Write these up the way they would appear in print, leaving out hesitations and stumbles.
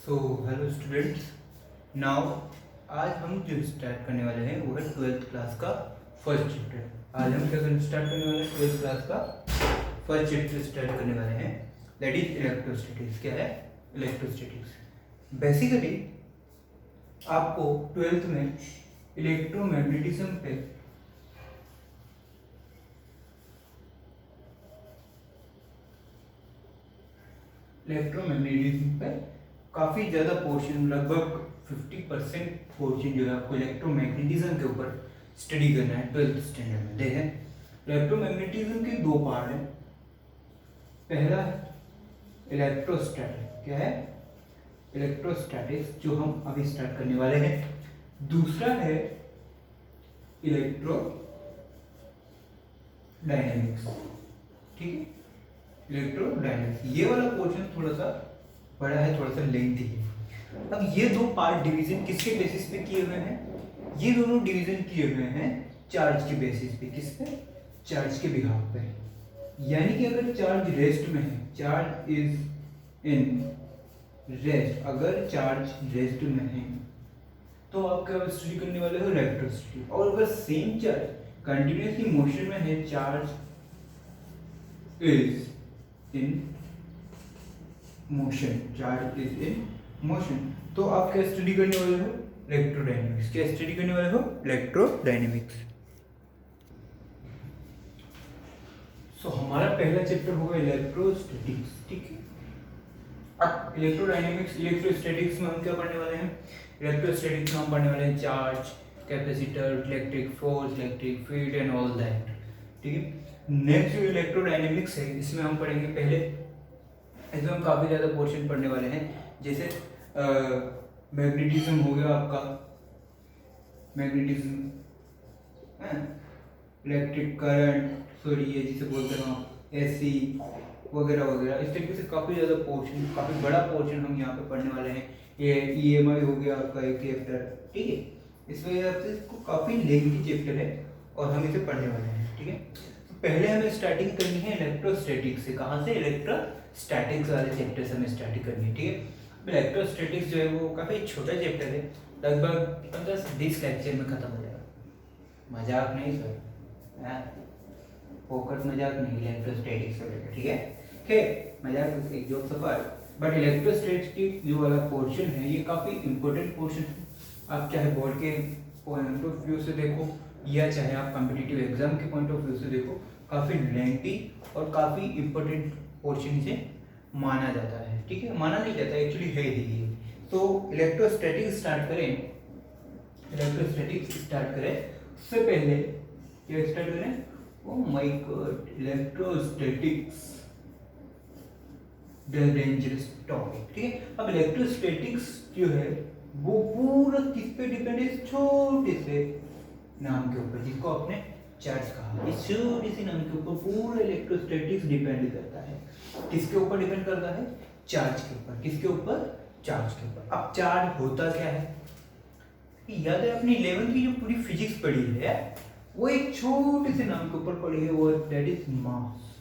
So hello students. Now आज हम जो स्टार्ट करने वाले हैं वो है 12th क्लास का फर्स्ट चैप्टर। आज हम क्या स्टार्ट करने वाले हैं? 12th क्लास का फर्स्ट चैप्टर स्टार्ट करने वाले हैं, दैट इज इलेक्ट्रोस्टैटिक्स। क्या है? इलेक्ट्रोस्टैटिक्स। बेसिकली आपको 12th में इलेक्ट्रोमैग्नेटिज्म पे काफ़ी ज़्यादा पोर्शन, लगभग 50% पोर्शन जो है आपको इलेक्ट्रोमैग्नेटिज्म के ऊपर स्टडी करना है 12th स्टैंडर्ड में। देखें, इलेक्ट्रोमैग्नेटिज्म के दो पार्ट हैं। पहला है इलेक्ट्रोस्टैटिक। क्या है? इलेक्ट्रोस्टैटिक्स, जो हम अभी स्टार्ट करने वाले हैं। दूसरा है इलेक्ट्रो डायनेमिक्स। ठीक है, इलेक्ट्रोडायनेमिक्स। ये वाला पोर्शन थोड़ा सा बड़ा है, थोड़ा सा लेंथी है। अब ये दो पार्ट डिवीजन किसके बेसिस पे किए हुए हैं? ये दोनों डिवीजन किए हुए हैं चार्ज के बेसिस पे। किस पे? चार्ज के बिहाफ पे। यानी कि अगर चार्ज रेस्ट में है, चार्ज इज इन रेस्ट, अगर चार्ज रेस्ट में है तो आप क्या स्टडी करने वाले हो? इलेक्ट्रोस्टैटिक। और अगर सेम चार्ज कंटिन्यूसली मोशन में है, charge is in motion, charge is in motion, तो आप क्या स्टडी करने वाले हो? इलेक्ट्रोडायनेमिक्स। क्या स्टडी करने वाले हो? इलेक्ट्रोडायनेमिक्स। सो हमारा पहला चैप्टर होगा इलेक्ट्रोस्टैटिक्स। ठीक है, अब इलेक्ट्रोडायनेमिक्स, इलेक्ट्रोस्टैटिक्स में हम क्या पढ़ने वाले हैं? इलेक्ट्रोस्टैटिक्स में हम पढ़ने वाले हैं charge, capacitor, electric force, electric field and all that. ठीक है, नेक्स्ट जो इलेक्ट्रोडायनेमिक्स है, इसमें हम पढ़ेंगे पहले, इसमें हम काफ़ी ज़्यादा पोर्शन पढ़ने वाले हैं। जैसे मैग्नेटिज्म हो गया आपका, मैग्नेटिज्म, इलेक्ट्रिक करंट, सॉरी ये जिसे बोलते हैं हम एसी वगैरह वगैरह, इस तरीके से काफ़ी ज़्यादा पोर्शन, काफ़ी बड़ा पोर्शन हम यहाँ पे पढ़ने वाले हैं। ये ईएमआई हो गया आपका एक चैप्टर। ठीक है, इस वजह से इसको काफ़ी लेंथी चैप्टर है और हम इसे पढ़ने वाले हैं। ठीक है, तो पहले हमें स्टार्टिंग करनी है इलेक्ट्रोस्टैटिक्स से। कहाँ से? इलेक्ट्रोस्टैटिक्स वाले चैप्टर से हमें स्टार्टिंग करनी है। ठीक है, इलेक्ट्रोस्टैटिक्स जो है वो काफ़ी छोटा चैप्टर है, लगभग 15 से 20 लेक्चर में ख़त्म हो जाएगा। मजाक नहीं सर, फोकट मजाक नहीं, इलेक्ट्रोस्टैटिक्स से लेकर। ठीक है, मजाक एक जोक सफर। बट इलेक्ट्रोस्टैटिक जो वाला पोर्शन है ये काफ़ी इंपॉर्टेंट पोर्शन है। आप चाहे बोर्ड के पॉइंट ऑफ व्यू से देखो या चाहे आप कॉम्पिटिटिव एग्जाम के पॉइंट ऑफ व्यू से देखो, काफ़ी लेंथी और काफ़ी इंपॉर्टेंट पोर्शन से माना जाता है। ठीक है, माना नहीं जाता, एक्चुअली है ही। तो इलेक्ट्रोस्टैटिक्स स्टार्ट करें, इलेक्ट्रोस्टैटिक्स स्टार्ट करें उससे पहले क्या स्टार्ट करें? Oh my God, electrostatics the dangerous topic. ठीक है, अब इलेक्ट्रोस्टैटिक्स जो है वो पूरा किस पे डिपेंड है? इस छोटे से नाम के ऊपर, जिसको आपने चार्ज कहा। इस छोटे से नाम के ऊपर पूरा इलेक्ट्रोस्टैटिक्स डिपेंड करता है। किसके ऊपर डिपेंड करता है? चार्ज के ऊपर। किसके ऊपर? चार्ज के ऊपर। अब चार्ज होता क्या है? याद है अपनी 11th की जो पूरी फिजिक्स पढ़ी है वो एक छोटे से नाम के ऊपर पढ़ी है, वो दैट इज मास।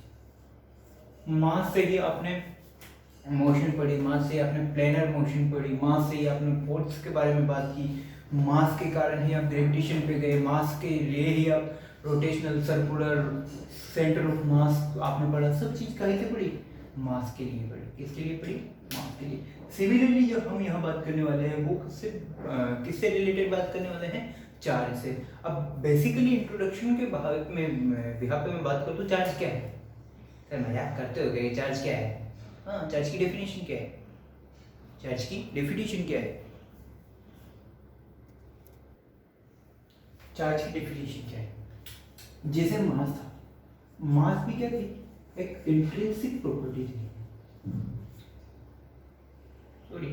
मास से ही आपने मोशन पढ़ी, मास से आपने प्लेनर मोशन पढ़ी, मास से ही आपने फोर्स के बारे में बात की, मास के कारण ही आप ग्रेविटेशन पे गए, मास के लिए ही आप rotational, circular, centre of mass आपने पढ़ा। सब चीज़ काहे से पढ़ी? मास के लिए पढ़ी। किसके लिए पढ़ी? मास के लिए। सिमिलरली जो हम यहाँ बात करने वाले हैं वो किससे रिलेटेड बात करने वाले हैं? चार्ज से। अब बेसिकली इंट्रोडक्शन के बिहाफ पे मैं बात करता हूँ, चार्ज क्या है? सर मजाक करते हो गए, चार्ज क्या है? हाँ, चार्ज की डेफिनेशन क्या है? चार्ज की डेफिनेशन क्या है? चार्ज की डेफिनेशन क्या है? जैसे मास था, मास भी क्या थी? एक इंट्रिंसिक प्रॉपर्टी थी। सॉरी,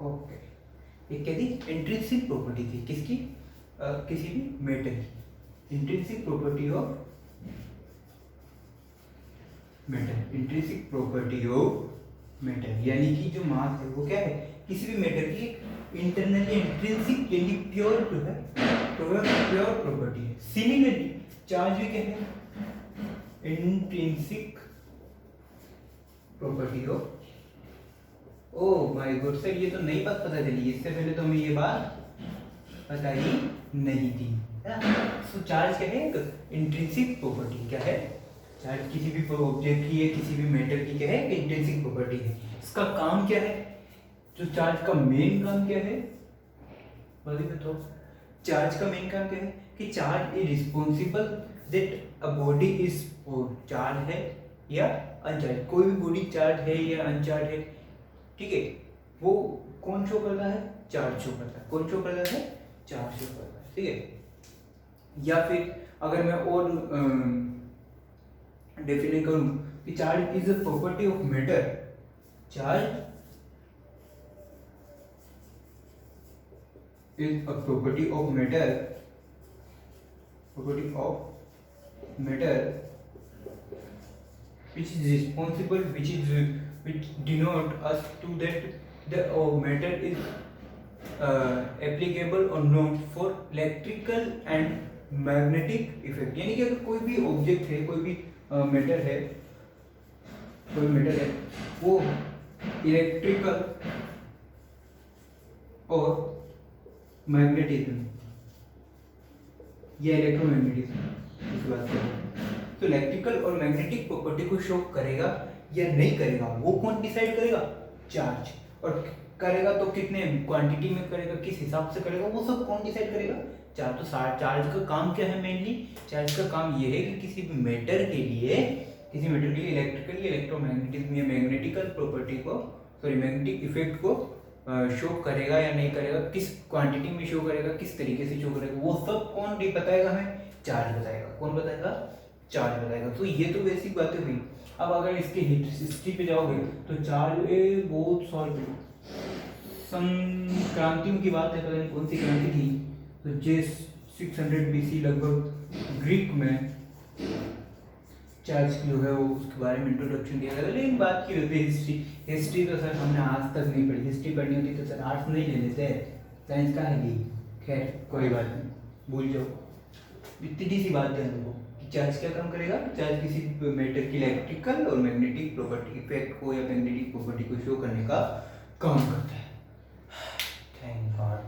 ओके, ये क्या थी? इंट्रिंसिक प्रॉपर्टी थी। किसकी? किसी भी मेटल की। Intrinsic property of metal, intrinsic property of metal, यानी कि जो मास है वो क्या है? किसी भी मेटल की इंटरनली इंट्रिंसिक यानी प्योर जो है, प्योर प्रॉपर्टी है। सिमिलरली चार्ज भी क्या है? Intrinsic property of oh my God sir, ये तो नई बात पता चली, इससे पहले तो हमें ये बात पता ही नहीं थी, है ना। सो चार्ज क्या है, एक इंट्रिंसिक प्रॉपर्टी। क्या है, चार्ज किसी भी ऑब्जेक्ट की है, किसी भी मैटर की क्या है, इंट्रिंसिक प्रॉपर्टी है। इसका काम क्या है, जो चार्ज का मेन काम क्या है, बताओ। चार्ज का मेन काम क्या है कि charge is responsible that a body is charge है या अनचार्ज। कोई भी बॉडी चार्ज है या अनचार्ज है, ठीक है, वो कौन शो करता है, चार्ज शो करता है। कौन शो करता है, चार्ज शो करता है, ठीक है। या फिर अगर मैं और डेफिनेट करूं कि charge is a property of matter, charge is a property of matter, which is responsible, which denote us to that the matter is applicable or not for electrical and magnetic effect। यानी कि अगर कोई भी object है, कोई भी matter है, वो इलेक्ट्रिकल और मैग्नेटिज्म या इलेक्ट्रोमैग्नेटिज्म इस बात से, तो इलेक्ट्रिकल और मैग्नेटिक प्रॉपर्टी को शो करेगा या नहीं करेगा, वो कौन डिसाइड करेगा, चार्ज। और करेगा तो कितने क्वांटिटी में करेगा, किस हिसाब से करेगा, वो सब कौन डिसाइड करेगा, चार्ज। तो चार्ज का काम क्या है, मेनली चार्ज का काम ये है कि किसी भी मैटर के लिए इलेक्ट्रिकल या इलेक्ट्रोमैग्नेटिज्म या मैग्नेटिकल प्रॉपर्टी को, सॉरी मैग्नेटिक इफेक्ट को शो करेगा या नहीं करेगा, किस क्वांटिटी में शो करेगा, किस तरीके से शो करेगा, वो सब कौन बताएगा हमें, चार्ज बताएगा। कौन बताएगा, चार्ज बताएगा। तो ये तो बेसिक बातें हुई। अब अगर इसके हिस्ट्री पे जाओगे तो चार्ज बहुत सारी क्रांतियों की बात है, पता नहीं कौन सी क्रांति थी, तो जे 600 BC लगभग ग्रीक में चार्ज जो है वो उसके बारे में इंट्रोडक्शन दिया गया। लेकिन बात की होती है हिस्ट्री तो सर हमने आज तक नहीं पढ़ी। हिस्ट्री पढ़नी होती तो सर आर्ट्स नहीं ले लेते, साइंस का है ली। खैर कोई बात नहीं, भूल जाओ। इतनी सी बात ध्यान रखो कि चार्ज क्या काम करेगा, चार्ज किसी मैटर की इलेक्ट्रिकल और मैग्नेटिक प्रॉपर्टी इफेक्ट को या मैग्नेटिक प्रॉपर्टी को शो करने का काम करता है। Thank God.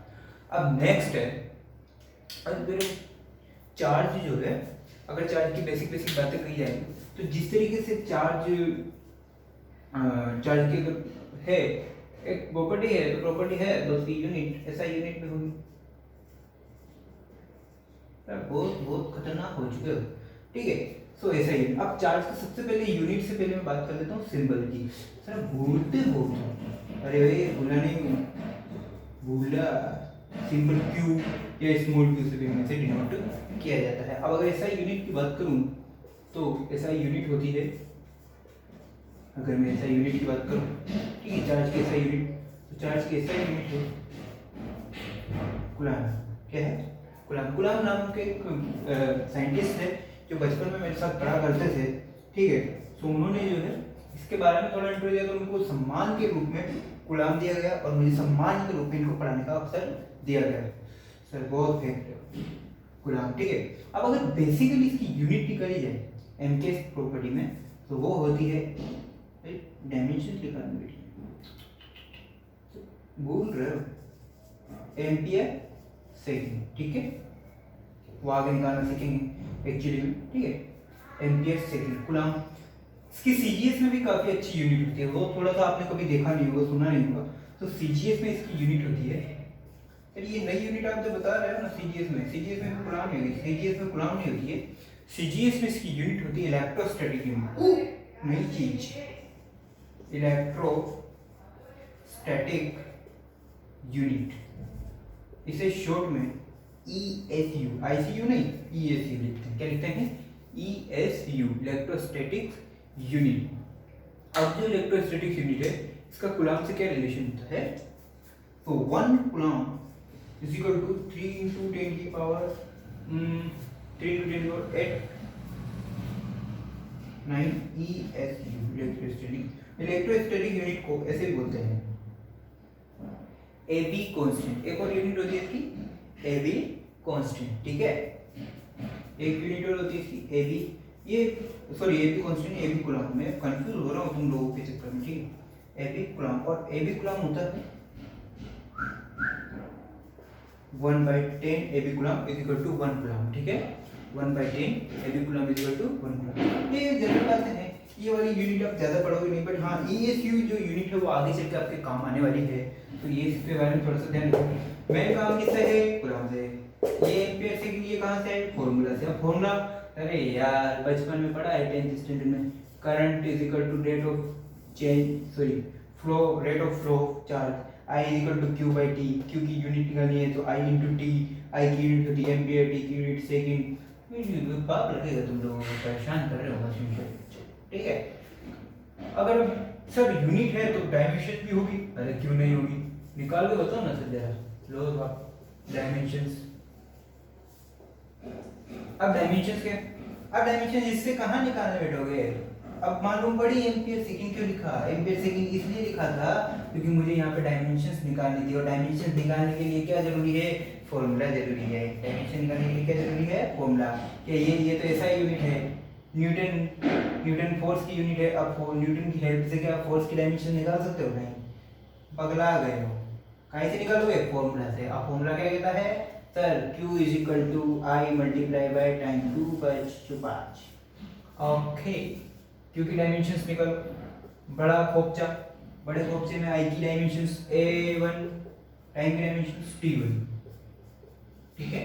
अब नेक्स्ट है, अब चार्ज जो है, अगर चार्ज की बेसिक बातें कही जाए तो जिस तरीके से चार्ज की अगर है एक प्रॉपर्टी है, तो प्रॉपर्टी है तो उसकी यूनिट ऐसा यूनिट में होगी। बहुत खतरनाक हो चुके हो, ठीक है। सो ऐसा ही। अब चार्ज का सबसे पहले यूनिट से पहले मैं बात कर लेता हूँ सिंबल की। सर भूलते हो, अरे भाई भूला नहीं, भूला सिंपल क्यू या स्मॉल क्यू से भी इसे डिनोट किया जाता है। अब अगर ऐसा यूनिट की बात करूं तो ऐसा यूनिट होती है, अगर मैं ऐसा यूनिट की बात करूं, ठीक है, चार्ज की ऐसा यूनिट, तो चार्ज की ऐसा यूनिट है कूलाम। क्या है, कूलाम। कूलाम नाम के साइंटिस्ट है जो बचपन में मेरे साथ पढ़ा करते थे, ठीक है। तो उन्होंने जो है इसके बारे में थोड़ा इंट्रो दिया, तो उनको सम्मान के रूप में कूलाम दिया गया और मुझे सम्मान के रूप में इनको पढ़ाने का अवसर दिया गया। सर बहुत फेंक कूलाम, ठीक है। अब अगर बेसिकली इसकी यूनिट निकाली जाए एमके प्रॉपर्टी में, तो वो होती है डायमेंशन निकालने बेटी, भूल रहे हो, एम्पियर सेकेंड, ठीक है। वो आगे निकालना सीखेंगे एक्चुअली में, ठीक है। Ampere second coulomb. इसकी सीजीएस में भी काफी अच्छी यूनिट होती है, वो थोड़ा सा आपने कभी देखा नहीं होगा, सुना नहीं होगा। तो सीजीएस में इसकी यूनिट होती है, ये नई यूनिट आप जो बता रहे हो ना सीजीएस में कूलाम नहीं होती, सीजीएस में कूलाम नहीं होती है। सीजीएस में इसकी यूनिट होती है इलेक्ट्रोस्टैटिक यूनिट, नई चीज, इलेक्ट्रोस्टैटिक यूनिट। इसे शॉर्ट में ESU, ICU नहीं, ESU लिखते हैं। क्या लिखते हैं, ESU, इलेक्ट्रोस्टैटिक यूनिट। अब जो इलेक्ट्रोस्टैटिक यूनिट है इसका कूलाम से क्या रिलेशन होता है, तो 1 coulomb is equal to 3 into 10 की पावर 3 into 10 की पावर 8 9 ESU, इलेक्ट्रोस्टैटिक यूनिट को ऐसे भी बोलते हैं AB कांस्टेंट। एक और यूनिट होती है इसकी AB कांस्टेंट, ठीक है। एक यूनिट और होती है इसकी AB, ये sorry AB constant, AB coulomb. मैं कंफ्यूज हो रहा हूँ तुम लोगों के चक्कर में, ठीक है। एबी कूलम, और एबी कूलम होता है 1/10 abcoulomb is equal to 1 coulomb, ठीक है। 1/10 abcoulomb is equal to 1 coulomb. ये जनरल बातें हैं, ये वाली यूनिट आप ज़्यादा पढ़ोगे नहीं, बट हाँ ESU जो यूनिट है वो आगे चल के आपके काम आने वाली है, तो ये इसके बारे में थोड़ा सा ध्यान रखो। मेन काम किससे है? कूलम से। ये एम्पीयर से ये कहाँ से है? फॉर्मूला से। फॉर्मूला अरे यार बचपन में पढ़ा है 10th स्टैंडर्ड में, current is equal to rate of change, sorry flow, rate of flow of charge, I is equal to Q by T. Q की यूनिट निकालनी है तो I इंटू टी, I की यूनिट होती है एम्पीयर, टी की unit second. पाप लगेगा तुम लोगों को, परेशान कर रहे हो मशीन से, ठीक है। अगर सब यूनिट है तो डायमेंशन भी होगी, अरे क्यों नहीं होगी, निकाल के बताओ ना सर जरा। लो डायमेंशंस, अब डायमेंशंस क्या? अब डायमेंशन इससे कहाँ निकालने बैठोगे? अब मालूम पड़ी एम्पीयर सेकंड क्यों लिखा? एम्पीयर सेकंड इसलिए लिखा था क्योंकि मुझे यहाँ पे डायमेंशंस निकालनी थी, और डायमेंशंस निकालने के लिए क्या जरूरी है? फॉर्मूला जरूरी है। डायमेंशन निकालने के लिए क्या जरूरी है? फॉर्मूला। कि ये तो ऐसा यूनिट है, न्यूटन फोर्स की यूनिट है। अब न्यूटन की हेल्प से क्या फोर्स की डायमेंशन निकाल सकते हो? नहीं, पगला गए हो। कहीं से निकालोगे? फॉर्मूला से। अब फॉर्मूला क्या कहता है sir? Q is equal to I multiply by time 2/5। Okay, Q की डायमेंशंस निकालो। बड़ा खोपचा, बड़े खोपचे में I की डायमेंशंस A1, टाइम की डायमेंशंस T1, ठीक है।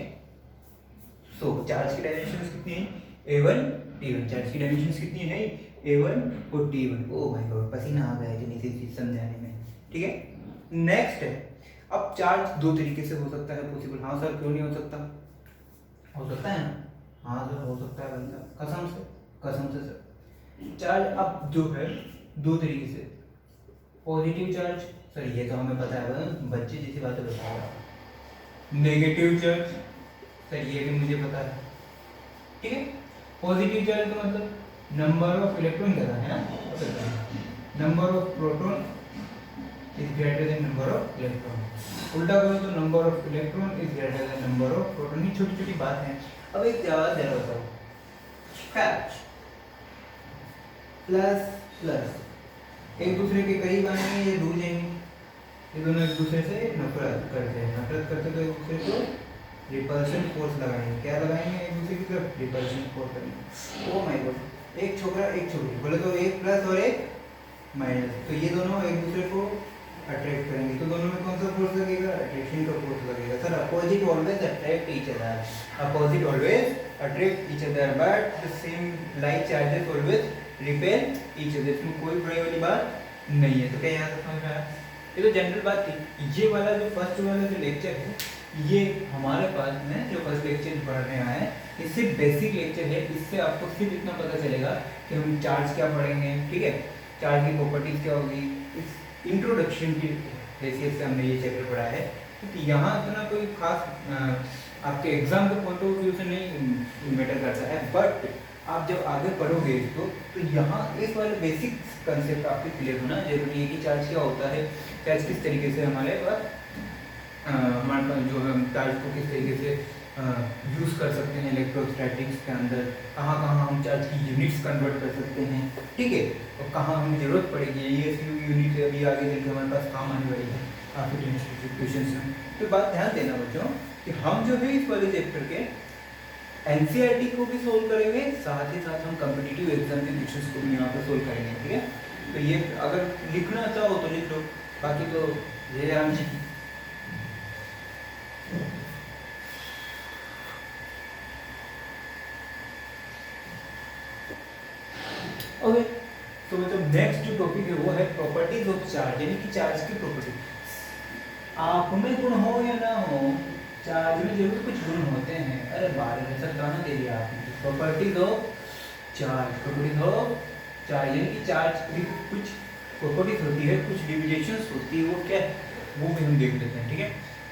सो चार्ज की डायमेंशंस कितनी है? A1 T1। चार्ज की डायमेंशंस कितनी है? A1 और T1। ओ माय गॉड, पसीना आ गया इतनी सी चीज समझाने में, ठीक है। नेक्स्ट है, अब चार्ज दो तरीके से हो सकता है पॉसिबल। हाँ सर क्यों नहीं हो सकता? हो सकता है ना? हाँ सर हो सकता है बंदा, कसम से, कसम से सर। चार्ज अब जो है दो तरीके से, पॉजिटिव चार्ज, सर ये तो हमें पता है, बच्चे जैसी बातें बता रहा है। नेगेटिव चार्ज, सर ये भी मुझे पता है, ठीक है। पॉजिटिव चार्ज का मतलब नंबर ऑफ इलेक्ट्रॉन ज्यादा है ना, number of proton is greater than number of electron। उल्टा करो तो number of electron is greater than number of proton. ये छोटी छोटी बात है। अब एक जवाब दे रहा हूँ, चार्ज प्लस प्लस एक दूसरे के करीब आएंगे या दूर जाएंगे? ये दोनों एक दूसरे से नफरत करते हैं, नफरत करते तो एक दूसरे को रिपल्शन फोर्स लगाएंगे। क्या लगाएंगे? एक दूसरे की तरफ रिपल्शन फोर्स करेंगे। ओ माय गॉड, एक छोकरा एक छोकरी, बोले तो एक प्लस और एक माइनस, तो ये दोनों एक दूसरे को अट्रैक्ट करेंगे, तो दोनों में कौन सा फोर्स लगेगा? अट्रैक्शन का फोर्स लगेगा। Sir opposite always attract each other, opposite always attract each other, but the same like charges always repel each other. इसमें कोई बड़ी वाली बात नहीं है। तो क्या यहाँ से समझ में आया? ये तो जनरल बात थी। ये वाला जो फर्स्ट वाला जो लेक्चर है, ये हमारे पास में जो फर्स्ट लेक्चर पढ़ने आए हैं, इससे बेसिक लेक्चर है। इससे आपको सिर्फ इतना पता चलेगा कि हम चार्ज क्या पढ़ेंगे, ठीक है, चार्ज की प्रॉपर्टीज क्या होगी। इस इंट्रोडक्शन की हैसियत से हमने ये चैप्टर पढ़ा है, क्योंकि यहाँ इतना कोई खास आपके एग्जाम के पॉइंट ऑफ व्यू से नहीं मैटर करता है, बट आप जब आगे पढ़ोगे इसको तो यहाँ इस वाले बेसिक कंसेप्ट आपके क्लियर होना जरूरी है कि चार्ज क्या होता है, चार्ज किस तरीके से हमारे पास जो है चार्ज को किस तरीके से यूज़ कर सकते हैं इलेक्ट्रोस्टैटिक्स के अंदर, कहाँ कहाँ हम चार्ज की यूनिट्स कन्वर्ट कर सकते हैं, ठीक है, और कहाँ हमें ज़रूरत पड़ेगी। ये यूनिट अभी आगे चलकर हमारे पास काम आने वाली है काफ़ी सिचुएशंस में। तो बात ध्यान देना बच्चों कि हम जो है इस वाले चैप्टर के एनसीईआरटी को भी सोल्व करेंगे, साथ ही साथ हम कॉम्पिटिटिव एग्जाम के क्वेश्चंस को भी यहाँ पर सोल्व करेंगे, ठीक है। तो ये अगर लिखना चाहो तो लिख लो, बाकी तो जय राम जी की। ओके, तो मतलब नेक्स्ट जो टॉपिक है वो है प्रॉपर्टीज ऑफ चार्ज, यानी कि चार्ज की प्रॉपर्टी। आप में गुण हो या ना हो, चार्ज में जरूर कुछ गुण होते हैं। अरे बारे में सर कहाँ दे दिया आपने? Properties of charge, properties of charge, यानी कि चार्ज की कुछ प्रॉपर्टीज होती है, कुछ डिविएशंस होती है, वो क्या है वो भी हम देख लेते हैं, ठीक है।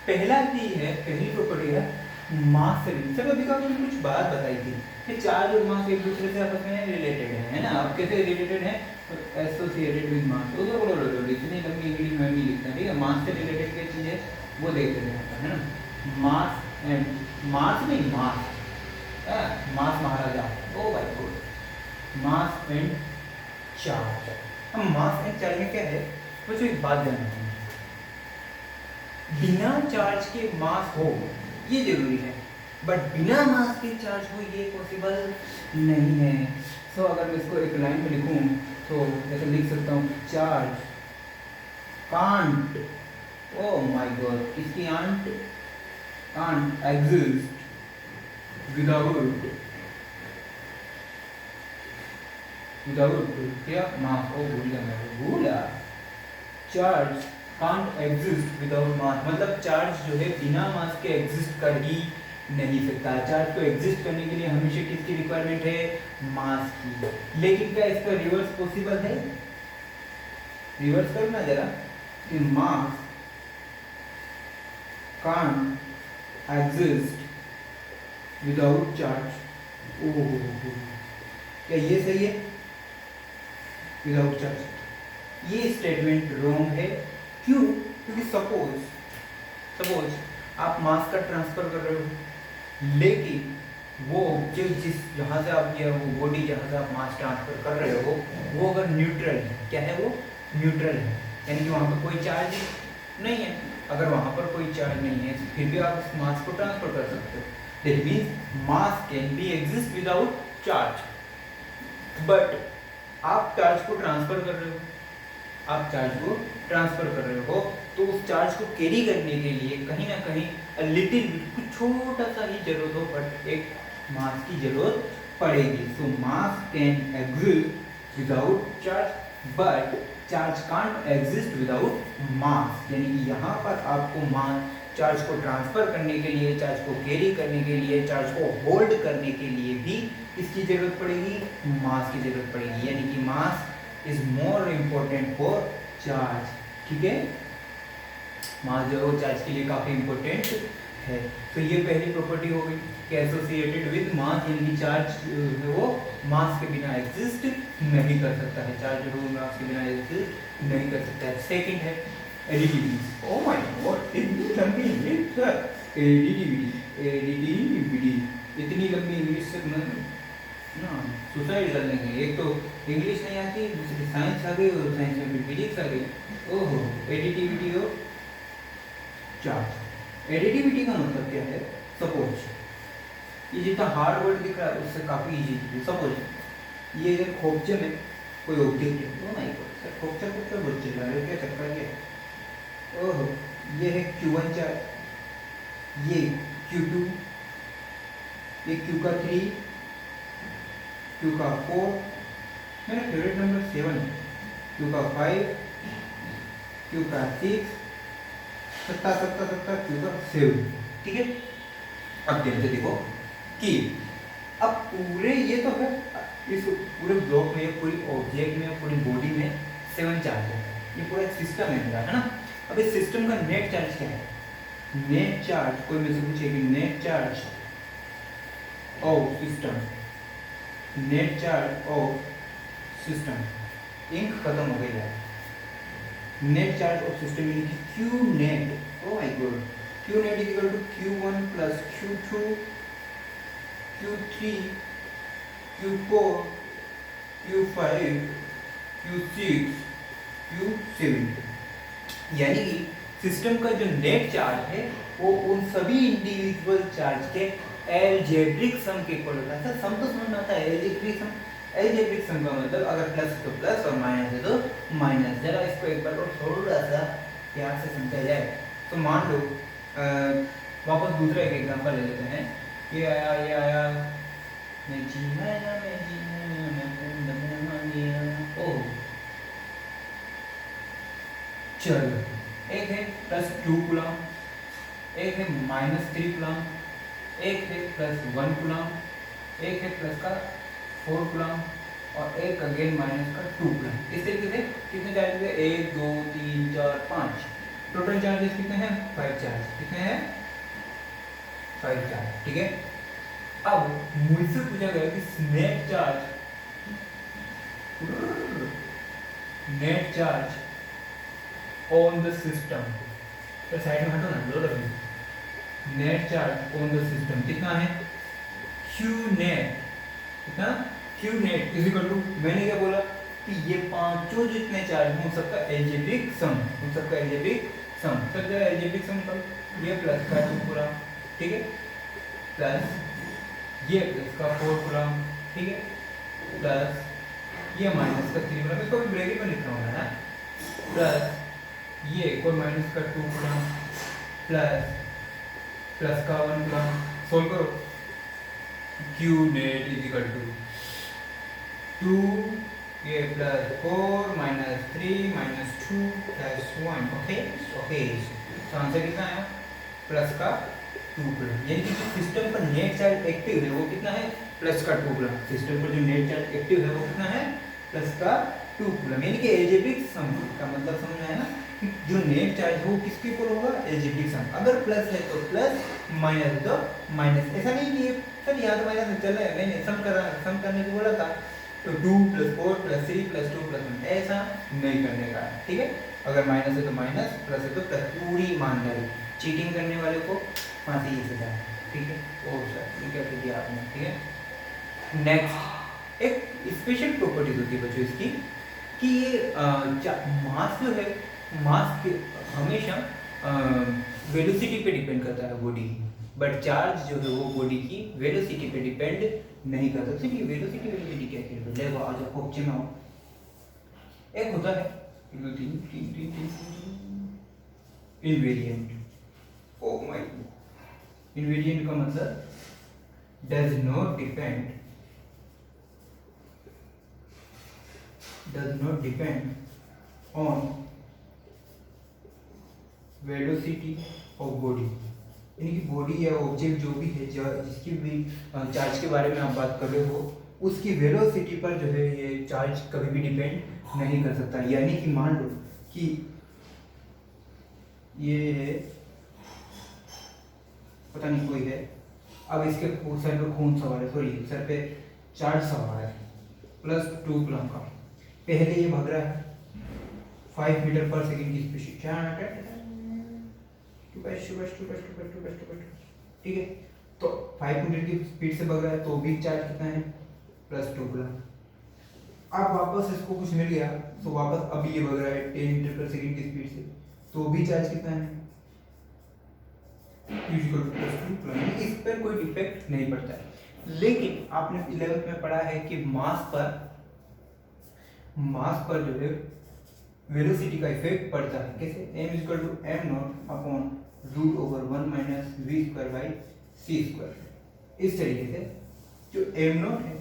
पहला भी है, पहली प्रॉपर्टी है मास से रिलेटेड। सर अभी का मैंने कुछ बात बताई थी कि चार्ज और मास एक दूसरे से आपस में रिलेटेड है ना। आप कैसे रिलेटेड है? Associated with mass. तो बोलो इतनी लंबी इंग्लिश में भी लिखते हैं, ठीक है। मास से रिलेटेड क्या चीज़ है वो देख लेते हैं, है ना। मास एंड मास नहीं मास, मास महाराजा, ओ भाई गुड। मास एंड चार्ज, हम मास एंड चार्ज में क्या है मुझे एक बात ध्यान रखनी है, बिना चार्ज के मास हो ये जरूरी है, बट बिना मास के चार्ज हो ये पॉसिबल नहीं है। सो अगर मैं इसको एक लाइन में लिखूं तो ऐसे लिख सकता हूँ, charge can't, O my God, इसकी आंट कांट एग्जिस्ट विदाउट क्या मास, ओ भूला, चार्ज कांट एग्जिस्ट विदाउट मास, मतलब चार्ज जो है बिना मास के एग्जिस्ट कर ही नहीं सकता। चार्ज को एग्जिस्ट करने के लिए हमेशा किसकी रिक्वायरमेंट है, मास की। लेकिन क्या इसका रिवर्स पॉसिबल है, रिवर्स करो ना जरा, कि मास कांट एग्जिस्ट विदाउट चार्ज। ओह, क्या ये सही है, विदाउट चार्ज? ये स्टेटमेंट रॉन्ग है। क्यों? क्योंकि सपोज आप मास का ट्रांसफर कर रहे हो, लेकिन वो जिस जहाँ से आप ये वो बॉडी जहाँ से आप मास ट्रांसफर कर रहे हो वो अगर न्यूट्रल है, क्या है वो, न्यूट्रल है, यानी कि वहाँ पर कोई चार्ज नहीं है। अगर वहाँ पर कोई चार्ज नहीं है फिर भी आप उस मास को ट्रांसफर कर सकते हो। That means mass can be exist without charge, but आप चार्ज को ट्रांसफर कर रहे हो, आप चार्ज को ट्रांसफर कर रहे हो, तो उस चार्ज को कैरी करने के लिए कहीं ना कहीं लिटिल बिट, कुछ छोटा सा ही जरूरत हो, बट एक मास की जरूरत पड़ेगी। So mass can exist without charge, but charge can't exist without mass, यानी कि यहाँ पर आपको मास, चार्ज को ट्रांसफर करने के लिए, चार्ज को कैरी करने के लिए, चार्ज को होल्ड करने के लिए भी किसकी जरूरत पड़ेगी, मास की जरूरत पड़ेगी, यानी कि mass is more important for charge. ठीक है, मास जो है चार्ज के लिए काफी इम्पोर्टेंट है। तो ये पहली प्रॉपर्टी हो गई कि एसोसिएटेड विद मास, यानी कि चार्ज है वो मास के बिना एग्जिस्ट नहीं कर सकता है, चार्ज जो है मास के बिना एग्जिस्ट नहीं कर सकता है। सेकंड है एडिटिविटी। ओह माय गॉड, इतनी लंबी इंग्लिश सर, एडिटिविटी, इतनी लंबी इंग्लिश से ना सुसाइड कर लेंगे। एक तो इंग्लिश नहीं आती, दूसरी साइंस आ गई, और साइंस में भी फिजिक्स आ गई। ओहो, एडिटिविटी हो चार्ज। एडिटिविटी का मतलब क्या है, सपोज ये जितना हार्ड वर्ड दिख रहा है उससे काफी इजी है। सपोज ये एक खोपचे में कोई ऑब्जेक्ट है, ओ माय गॉड सर, खोपचा बहुत चिल्ला रहे हो, क्या चक्कर है? ओहो, ये है Q1 चार्ज, ये Q2, ये Q का 3, Q का 4, मेरा फेवरेट नंबर 7 है, Q का 5, Q का 6, सत्ता Q का 7। ठीक है, अब ध्यान से देखो कि अब पूरे ये तो है, इस पूरे ब्लॉक में, पूरी ऑब्जेक्ट में, पूरी बॉडी में 7 चार्ज है, ये पूरा एक सिस्टम है ना। अब इस सिस्टम का नेट चार्ज क्या है, नेट चार्ज, कोई मुझसे पूछे कि net charge of system, net charge of system, ink खत्म हो गई है, नेट चार्ज ऑफ सिस्टम यानी कि Q net, oh my god, Q net is equal to Q1 plus Q2 Q3 Q4 Q5 Q6 Q7, यानी कि system का जो नेट चार्ज है वो उन सभी इंडिविजुअल चार्ज के एलजेब्रिक सम के इक्वल होता है। सर सम तो समझ में आता है, एलजेब्रिक सम, एलजेब्रिक सम का मतलब अगर प्लस है तो प्लस और माइनस है तो माइनस। जरा इसको एक बार और थोड़ा सा प्यार से समझा जाए तो मान लो वापस दूसरा एक एग्जांपल ले लेते हैं। ये आया मैं जीना ओह चलो, एक है प्लस 2 कूलम, एक है माइनस 3 कूलम, एक है प्लस 1 कूलम, एक है प्लस का 4 कूलम और एक अगेन माइनस का 2 कूलम। इस तरीके से कितने चार्जेस है, 1 2 3 4 5, टोटल चार्जेस कितने हैं, 5 चार्ज। कितने हैं, 5 चार्ज। ठीक है, अब मुझसे पूछा गया कि net charge on the system, तो साइड में हटो ना, लो रखो, net charge on the system कितना है, Q नेट, कितना Q net is equal to, मैंने क्या बोला कि ये पांचों जितने चार्ज हैं उन सबका एल्जेब्रिक सम, उन सबका एल्जेब्रिक सम, सब जगह एल्जेब्रिक सम का ये प्लस का 2 कूलम, ठीक है, प्लस ये प्लस का 4 कूलम, ठीक है, प्लस ये माइनस का 3 कूलम, इसको भी ब्रैकेट में लिख रहा हूँ मैं ना, प्लस ये कोई माइनस का 2 कूलम, प्लस का 1 कूलम। सोल्व करो, q net is equal to 2 ये plus 4 minus 3 minus 2 plus 1, okay okay. तो आंसर कितना है, प्लस का 2 कूलम, यानी कि सिस्टम पर नेट चार्ज एक्टिव है वो कितना है, प्लस का 2 कूलम। सिस्टम पर जो नेट चार्ज एक्टिव है वो कितना है, प्लस का 2 कूलम, यानी कि एल्जेब्रिक सम का मतलब समझ आया ना, जो नेट चार्ज है वो किसके ऊपर होगा, एल्जेब्रिक सम। अगर प्लस है तो प्लस, माइनस है तो माइनस। ऐसा नहीं कि सर यहाँ तो माइनस चल रहा है, मैंने सम करने को बोला था, तो 2 + 4 + 3 + 2 + 1 ऐसा नहीं करने का, ठीक है। अगर माइनस है तो माइनस, प्लस है तो प्लस, पूरी ईमानदारी। चीटिंग करने वाले को फांसी की सजा, ठीक है। ओ सर ये क्या कर दिया आपने, ठीक है। नेक्स्ट एक स्पेशल प्रॉपर्टीज होती है बच्चों इसकी, कि ये मास जो है, मास के हमेशा वेलोसिटी पे डिपेंड करता है बॉडी, बट चार्ज जो है वो बॉडी की वेलोसिटी पे डिपेंड नहीं करता। चलिए वेलोसिटी क्या है, ले वो आज ऑब्जेक्ट में आओ। एक होता है इनवेरिएंट। ओ माय, इनवेरिएंट का मतलब does not depend on velocity of body, यानी कि बॉडी या ऑब्जेक्ट जो भी है, जिसकी भी चार्ज के बारे में आप बात कर रहे हो, उसकी वेलोसिटी पर जो है ये चार्ज कभी भी डिपेंड नहीं कर सकता। यानी कि मान लो कि ये है, पता नहीं कोई है, अब इसके सर पे खून सवार है, सॉरी सर पे चार्ज सवार है +2 कूलम का, पहले ये भाग रहा है 5 मीटर पर सेकंड की स्पीड, ठीक है। तो 5 मीटर की स्पीड से भाग रहा है, तो भी चार्ज कितना है, +2 कूलम। अब वापस इसको कुछ मिल गया, तो वापस अभी ये भाग रहा है 10 मीटर पर सेकंड की स्पीड से, तो भी चार्ज कितना है, +2 कूलम। इस पर कोई इफेक्ट नहीं पड़ता है। लेकिन आपने 11th में पढ़ा है कि मास पर जो है वेलोसिटी का इफेक्ट पड़ता है। कैसे, m = m0/√1 - v²/c²। इस तरीके से जो m0 है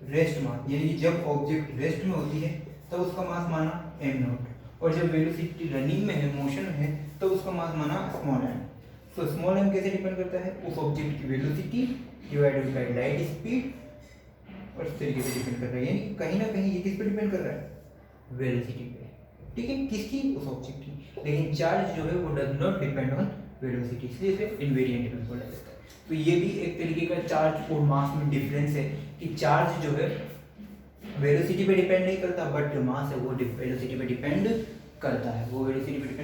रेस्ट मास, यानी कि जब ऑब्जेक्ट रेस्ट में होती है तब उसका मास माना m0, और जब वेलोसिटी रनिंग में है, मोशन में है, तो उसका मास माना स्मॉल m। तो स्मॉल m कैसे डिपेंड करता है, उस ऑब्जेक्ट की velocity divided by light speed, और इस तरीके से डिपेंड कर रहा है। यानी कहीं ना कहीं ये किस पे डिपेंड कर रहा है, वेलोसिटी पे, ठीक है, किसकी, उस ऑब्जेक्ट की। लेकिन चार्ज जो है वो does not depend on velocity, इसलिए इसे इनवेरिएंट भी बोला जाता है। तो ये भी एक तरीके का चार्ज और मास में डिफरेंस है, कि चार्ज जो है वेलोसिटी पे डिपेंड नहीं करता, बट जो मास है वो वेलोसिटी पे डिपेंड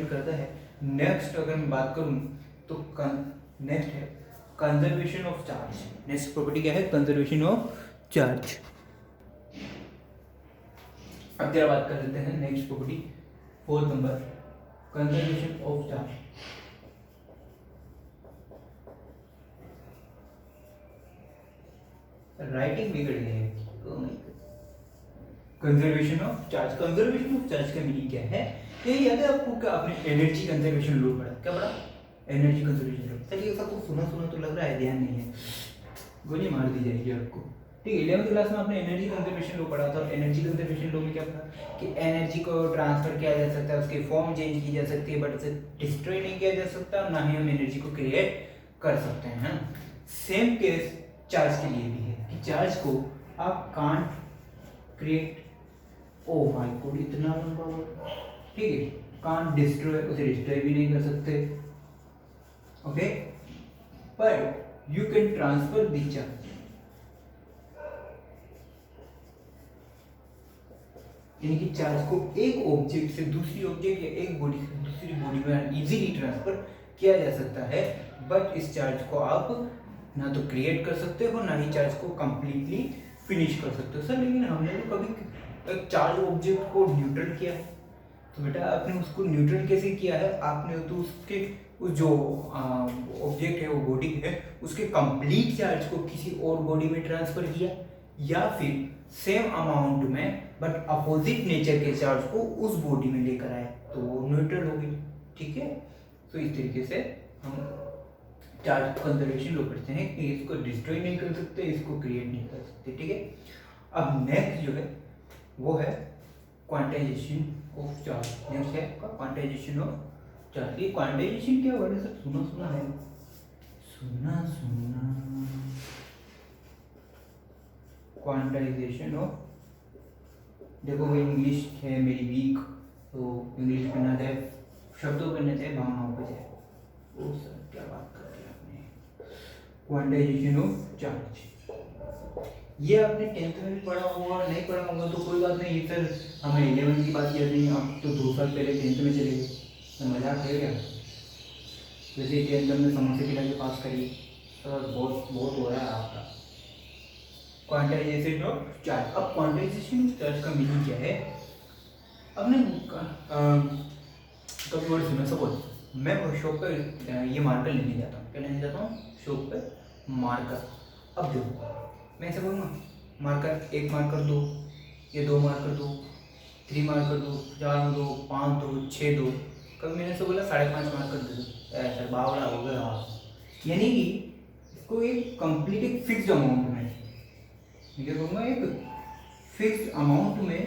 करता है, नेक्स्ट अगर मैं बात करूं तो नेक्स्ट है conservation of charge. Next property क्या है, कंजर्वेशन ऑफ चार्ज। अब जरा बात कर लेते हैं next property 4th number, conservation of charge. Writing बिगड़ गई है, कंजर्वेशन ऑफ चार्ज का मीनिंग क्या है, ये याद है आपको, क्या आपने एनर्जी कंजर्वेशन लॉ पढ़ा, क्या पढ़ा, एनर्जी कंजर्वेशन लॉ। चलिए ऐसा कुछ सुना तो लग रहा है, ध्यान नहीं है, गोली मार दी जाएगी आपको, ठीक है। 11th क्लास में आपने एनर्जी कंजर्वेशन लॉ पढ़ा था। एनर्जी कंजर्वेशन लॉ में क्या पढ़ा, कि एनर्जी को ट्रांसफर किया जा सकता है, उसकी फॉर्म चेंज की जा सकती है, बट उसे डिस्ट्रॉय नहीं किया जा सकता, ना ही हम एनर्जी को क्रिएट कर सकते हैं। सेम केस चार्ज के लिए भी है, कि चार्ज को आप can't create, O my God इतना लंबा वर्ड, ठीक है, कांट डिस्ट्रॉय, उसे डिस्ट्रॉय भी नहीं कर सकते, okay, but you can transfer the charge, यानी कि चार्ज को एक ऑब्जेक्ट से दूसरी ऑब्जेक्ट या एक बॉडी से दूसरी बॉडी में इजीली ट्रांसफर किया जा सकता है, बट इस चार्ज को आप ना तो क्रिएट कर सकते हो, ना ही चार्ज को कंप्लीटली फिनिश कर सकते हो सर। लेकिन हमने तो कभी एक चार्ज ऑब्जेक्ट को न्यूट्रल किया है। तो बेटा आपने उसको न्यूट्रल कैसे किया है, आपने तो उसके उस जो ऑब्जेक्ट है वो बॉडी है उसके कंप्लीट चार्ज को किसी और बॉडी में ट्रांसफर किया, या फिर सेम अमाउंट में बट अपोजिट नेचर के चार्ज को उस बॉडी में लेकर आए तो वो न्यूट्रल हो गई। ठीक है, तो इस तरीके से हम चार्ज कंजर्वेशन लो करते हैं कि इसको डिस्ट्रॉय नहीं कर सकते, इसको क्रिएट नहीं कर सकते। ठीक है, अब नेक्स्ट जो है वो है क्वांटाइजेशन ऑफ चार्ज। नेक्स्ट है क्वांटाइजेशन ऑफ चार्ज। ये क्वांटाइजेशन क्या वर्ड है सर, सुना सुना है, सुना सुना। क्वांटाइजेशन ऑफ, देखो भाई इंग्लिश है मेरी वीक, तो इंग्लिश पे ना जाए, शब्दों पे ना जाए, भावनाओं पे जाए। ओ सर क्या बात कर दी आपने। क्वांटाइजेशन ऑफ चार्ज ये आपने 10th में भी पढ़ा होगा, नहीं पढ़ा होगा तो कोई बात नहीं, ये सर हमें 11 की बात याद नहीं, आप तो 2 साल पहले 10th में चले गए, तो मजाक है क्या। वैसे 10th में समस्या खिला के पास करिए सर, बहुत बहुत हो रहा है आपका। Quantization of charge. अब क्वांटाइजेशन ऑफ चार्ज का मीनिंग क्या है, आपने कभी वर्ड सुना, सपोज मैं शॉप पर ये मार्कर लेने जाता हूँ, क्या लेने जाता हूँ शॉप पर, मार्कर। अब देखो मैं ऐसा बोलूँगा मार्कर 1 मार्कर दो, ये 2 मार्कर दो, 3 मार्कर दो, 4 दो, 5 दो, 6 दो। कभी मैंने ऐसा बोला 5.5 मार्कर दे दो, ऐसा बावड़ा हो गया। यानी कि इसको एक कंप्लीट एक फिक्स्ड अमाउंट में, क्या कहूँगा, एक फिक्स्ड अमाउंट में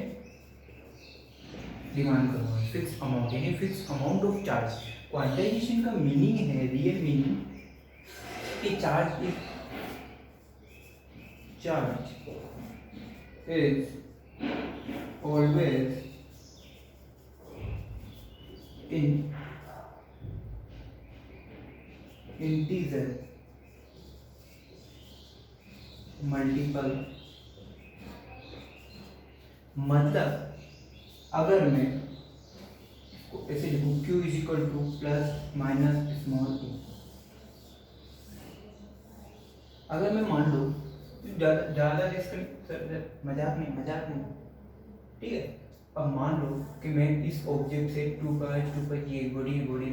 डिमांड करूँगा, फिक्स अमाउंट यानी fix amount of charge. Quantization का मीनिंग है, रियल मीनिंग कि charge is always in integer multiple. मतलब अगर मैं ऐसे लिखूं Q is equal to plus minus small e, अगर मैं मान लो ज़्यादा मजाक नहीं, ठीक है। अब मान लो कि मैं इस ऑब्जेक्ट से 2 पर ये बॉडी नंबर 1,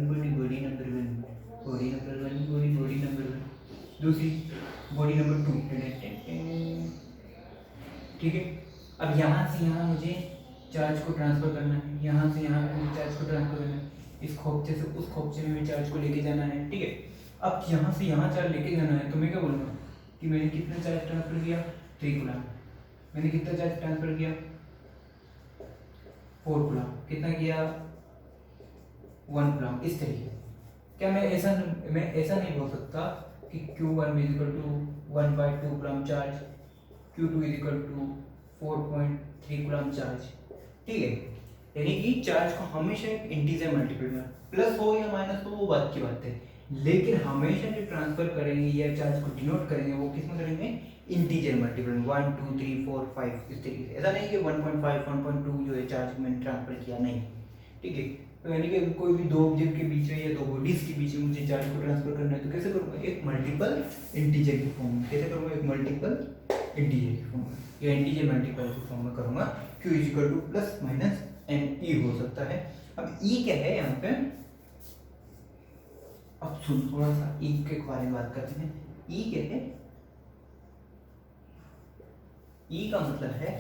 बॉडी नंबर 1, दूसरी बॉडी नंबर 2, ठीक है। अब यहाँ से यहाँ मुझे चार्ज को ट्रांसफर करना है, यहाँ से यहाँ मुझे चार्ज को ट्रांसफर करना है, इस खोपचे से उस खोपचे में चार्ज को लेके जाना है, ठीक है। अब यहाँ से यहाँ चार्ज लेके जाना है तो मैं क्या बोलूँगा कि मैंने कितना चार्ज ट्रांसफर किया, 3 कूलम। मैंने कितना चार्ज ट्रांसफर किया, 4 कूलम। कितना किया, 1 कूलम। इस तरीके क्या मैं ऐसा नहीं बोल सकता कि Q1 is equal to 1/2 coulomb charge, Q2 is equal to 4.3 coulomb charge, ठीक है। यानी कि चार्ज को हमेशा एक इंटीजर मल्टीपल में, प्लस हो या माइनस हो वो बात की बात है, लेकिन हमेशा जो ट्रांसफर करेंगे या चार्ज को डिनोट करेंगे वो किस में करेंगे, इंटीजर मल्टीपल में, 1 2 3 4 5 इस तरीके से। ऐसा नहीं कि 1.5 1.2 जो है चार्ज मैंने ट्रांसफर किया, नहीं, ठीक है। तो यानी कि कोई भी 2 ऑब्जेक्ट के बीच में या 2 बॉडीज के बीच में मुझे चार्ज को ट्रांसफर करना है तो कैसे करूँगा, एक मल्टीपल इंटीजर की फॉर्म में। कैसे करूँगा, एक मल्टीपल इंटीजर की फॉर्म में या इंटीजर मल्टीपल की फॉर्म में करूँगा। Q is equal to plus minus n e हो सकता है। अब ई क्या है यहाँ पे, अब सुन थोड़ा सा ई के बारे में बात करते हैं। ई क्या है, ई का मतलब है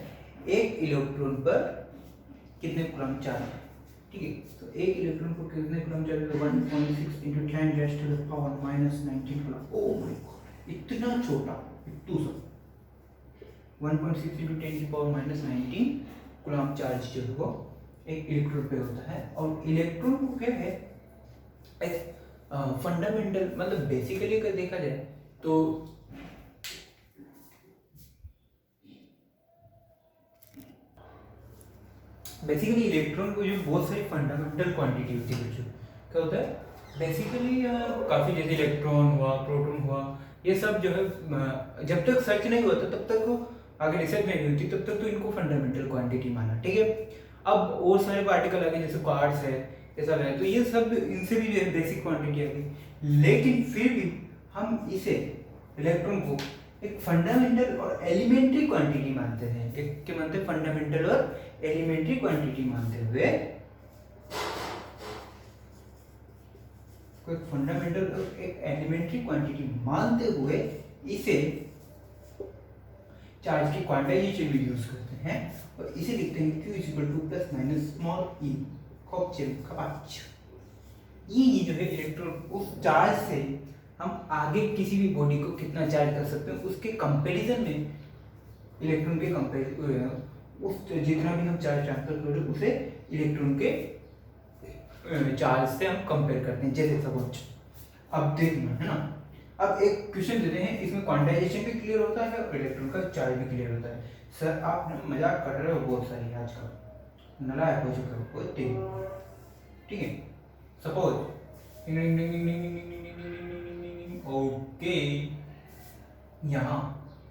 एक इलेक्ट्रॉन पर कितने कूलम चार्ज है, ठीक है। तो एक इलेक्ट्रॉन पर कितने कूलम चार्ज है, 1.6 × 10⁻⁻19 कूलम। ओह माय गॉड, इतना छोटा, इतना सा 1.6 × 10⁻⁻19 कूलम चार्ज जो है वो एक इलेक्ट्रॉन पे होता है। और इलेक्ट्रॉन को क्या है, फंडामेंटल मतलब बेसिकली अगर देखा जाए तो बेसिकली इलेक्ट्रॉन को जो बहुत सारी फंडामेंटल क्वांटिटी होती है, जो क्या होता है बेसिकली काफ़ी, जैसे इलेक्ट्रॉन हुआ, प्रोटॉन हुआ, ये सब जो है जब तक सर्च नहीं होता तब तक वो आगे रिसर्च नहीं होती तब तक तो इनको फंडामेंटल क्वांटिटी माना, ठीक है। अब और सारे पार्टिकल आ गए जैसे क्वार्ट्ज है, ये सब है, तो ये सब इनसे भी जो है बेसिक क्वांटिटी आ गई, लेकिन फिर भी हम इसे इलेक्ट्रॉन को एक फंडामेंटल और एलिमेंट्री क्वांटिटी मानते हैं, एक क्या मानते हैं, फंडामेंटल और एलिमेंट्री क्वांटिटी मानते हुए, कोई फंडामेंटल और एक एलिमेंट्री क्वांटिटी मानते हुए इसे चार्ज की क्वांटाइजेशन में यूज करते हैं और इसे लिखते हैं Q equal to plus minus small e कॉपचेल खपाच। ये जो है इलेक्ट्रॉन उस चार्ज से हम आगे किसी भी बॉडी को कितना चार्ज कर सकते हैं उसके कंपैरिजन में इलेक्ट्रॉन के कंपेयर उस जितना भी हम चार्ज ट्रांसफर कर रहे हैं उसे इलेक्ट्रॉन के चार्ज से हम कंपेयर करते हैं। जैसे सपोज अब देखना है ना, अब एक क्वेश्चन देते हैं, इसमें क्वांटाइजेशन भी क्लियर होता है और इलेक्ट्रॉन का चार्ज भी क्लियर होता है। सर आप मजाक कर रहे हो बहुत सारी, आज का नालायक हो चुके हो बहुत तेज, ठीक है। सपोज ओके, यहाँ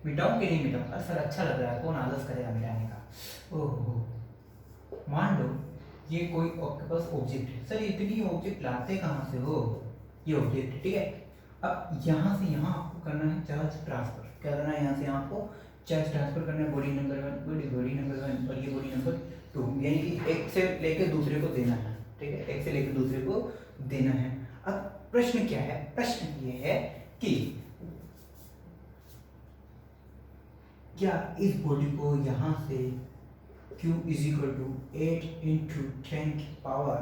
मिटाऊं कि नहीं मिटाऊं? सर अच्छा लग रहा है, कौन आलस करेगा मिटाने का। ओहो, मान लो ये कोई आपके पास ऑब्जेक्ट है। सर इतनी ऑब्जेक्ट लाते कहाँ से हो? ये ऑब्जेक्ट है, ठीक है। अब यहाँ से यहाँ आपको करना है चार्ज ट्रांसफर। क्या करना है? यहाँ से यहाँ आपको चार्ज ट्रांसफर करना है, बॉडी नंबर 1, बॉडी नंबर 1 और ये बॉडी नंबर 2, यानी कि एक से लेके दूसरे को देना है, ठीक है, एक से लेके दूसरे को देना है। अब प्रश्न क्या है? प्रश्न ये है कि क्या इस बॉडी को यहाँ से Q is equal to 8 into 10 की पावर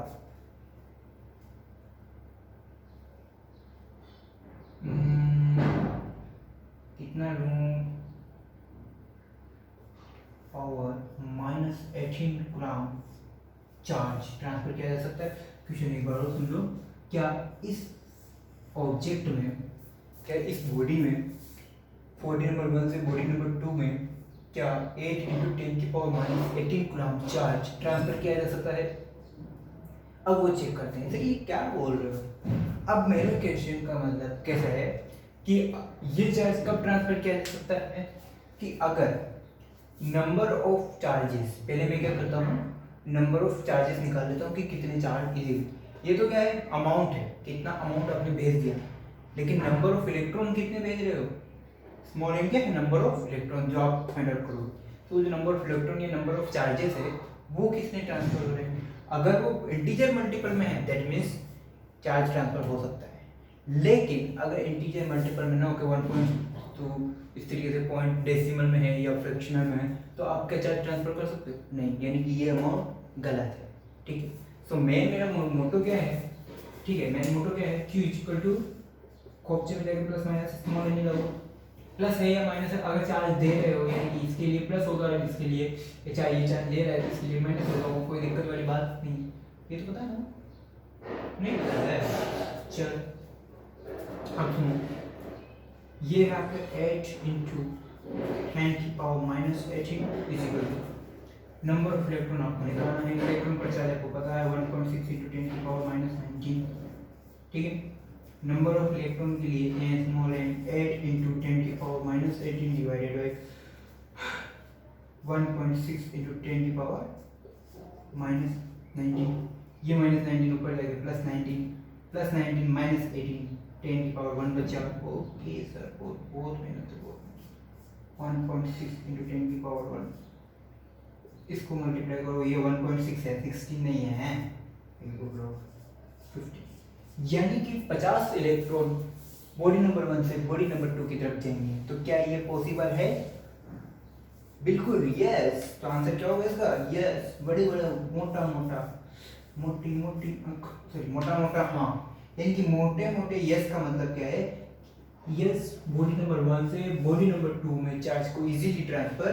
कितना लूँ, पावर -18 ग्राम चार्ज ट्रांसफर किया जा सकता है। क्वेश्चन एक बार और सुन लो। क्या इस ऑब्जेक्ट में, क्या इस बॉडी में, बॉडी नंबर 1 से बॉडी नंबर 2 में क्या 8 इंटू 10 की पावर -18 ग्राम चार्ज ट्रांसफर किया जा सकता है? अब वो चेक करते हैं। सर ये क्या बोल रहे हो? अब मेरे क्वेश्चन का मतलब कैसा है कि ये चार्ज कब ट्रांसफर किया जा सकता है कि अगर नंबर ऑफ चार्जेस, पहले मैं क्या करता हूँ, नंबर ऑफ चार्जेस निकाल लेता हूँ कि कितने चार्ज ये तो क्या है, अमाउंट है, कितना अमाउंट आपने भेज दिया, लेकिन नंबर ऑफ इलेक्ट्रॉन कितने भेज रहे हो? स्मॉल एन क्या है? नंबर ऑफ इलेक्ट्रॉन जो आप फाइंड आउट करो। तो जो नंबर ऑफ इलेक्ट्रॉन या नंबर ऑफ चार्जेस है वो किसने ट्रांसफर हो रहे हैं? अगर वो इंटीजर मल्टीपल में है दैट मीन्स चार्ज ट्रांसफर हो सकता है, लेकिन अगर इंटीजर मल्टीपल में ना होकर 1.2 इस तरीके से पॉइंट डेसिमल में है या फ्रैक्शनल में है तो आप क्या चार्ज ट्रांसफर कर सकते हो? नहीं, यानी कि ये अमाउंट गलत है, ठीक है। सो मेरा मोटो क्या है, ठीक है, मेरा मोटो क्या है, Q इक्वल टू कोऑफिशिएंट में जाके प्लस माइनस स्मॉल एन लगाओ, प्लस है या माइनस है, अगर चार्ज दे रहे हो यानी कि इसके लिए प्लस होगा और इसके लिए ये चार्ज ले रहा है इसके लिए माइनस होगा, वो कोई दिक्कत वाली बात नहीं। ये तो पता है ना? नहीं पता है? चल अब सुनो, ये है आपका 8 इंटू 10 की power -18 is equal to number of electron आपको निकालना है। इलेक्ट्रॉन पर चार्ज आपको पता है 1.6 इंटू 10 की पावर -19, ठीक है। नंबर ऑफ इलेक्ट्रॉन के लिए n स्मॉल n 8 इंटू 10 की पावर -18 डिवाइडेड बाई 1.6 इंटू 10 की पावर -19, ये -19 ऊपर जाएगा +19 -18 10 की पावर 1 बचा। ओके सर, बहुत मेहनत है, बहुत 1.6 इंटू 10 की पावर 1, इसको मल्टीप्लाई करो, ये 1.6 है, 16 नहीं है, 50, यानी कि 50 इलेक्ट्रॉन बॉडी नंबर 1 से बॉडी नंबर 2 की तरफ जाएंगे। तो क्या ये पॉसिबल है? बिल्कुल यस। तो आंसर क्या होगा इसका? यस। बड़े बड़े मोटा मोटा मोटी मोटी सॉरी मोटा मोटा, हाँ, यानी कि मोटे मोटे यस का मतलब क्या है? यस, बॉडी नंबर 1 से बॉडी नंबर 2 में चार्ज को इजीली ट्रांसफर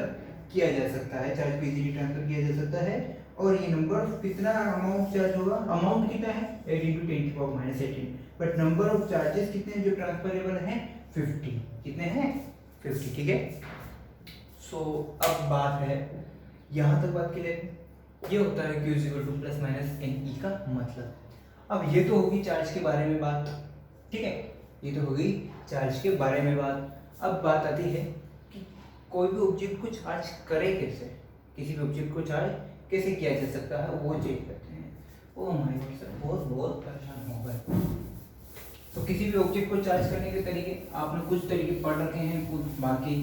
किया जा सकता है, चार्ज को इजीली ट्रांसफर किया जा सकता है। और ये नंबर कितना अमाउंट चार्ज होगा? अमाउंट कितना है? 8 इंटू 10 की power -18, but number of charges कितने जो ट्रांसफरेबल हैं? 50। कितने हैं? 50, ठीक है। सो अब बात है, यहाँ तक बात क्लियर? ये होता है Q equal to plus minus n e का मतलब। अब ये तो होगी चार्ज के बारे में बात, ठीक है, ये तो होगी चार्ज के बारे में बात। अब बात आती है कि कोई भी ऑब्जेक्ट को चार्ज करे कैसे, किसी भी ऑब्जेक्ट को चार्ज कैसे किया जा सकता है वो चेक करते हैं। ओह माय गॉड सर, बहुत बहुत परेशान हो गए। तो किसी भी ऑब्जेक्ट को चार्ज करने के तरीके आपने कुछ तरीके पढ़ रखे हैं, कुछ बाकी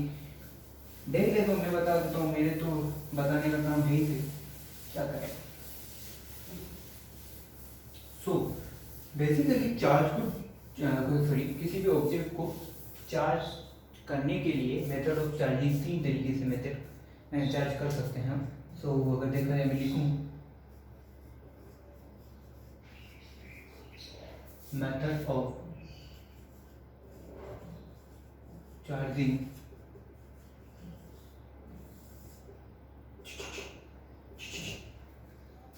देख ले तो मैं बता देता हूँ, मेरे तो बताने का काम यही थे, क्या करें। सो बेसिकली चार्ज को सॉरी किसी भी ऑब्जेक्ट को चार्ज करने के लिए मेथड ऑफ चार्जिंग 3 तरीके से मेथड चार्ज कर सकते हैं हम। सो अगर देखा जाए मैं लिखूँ method of charging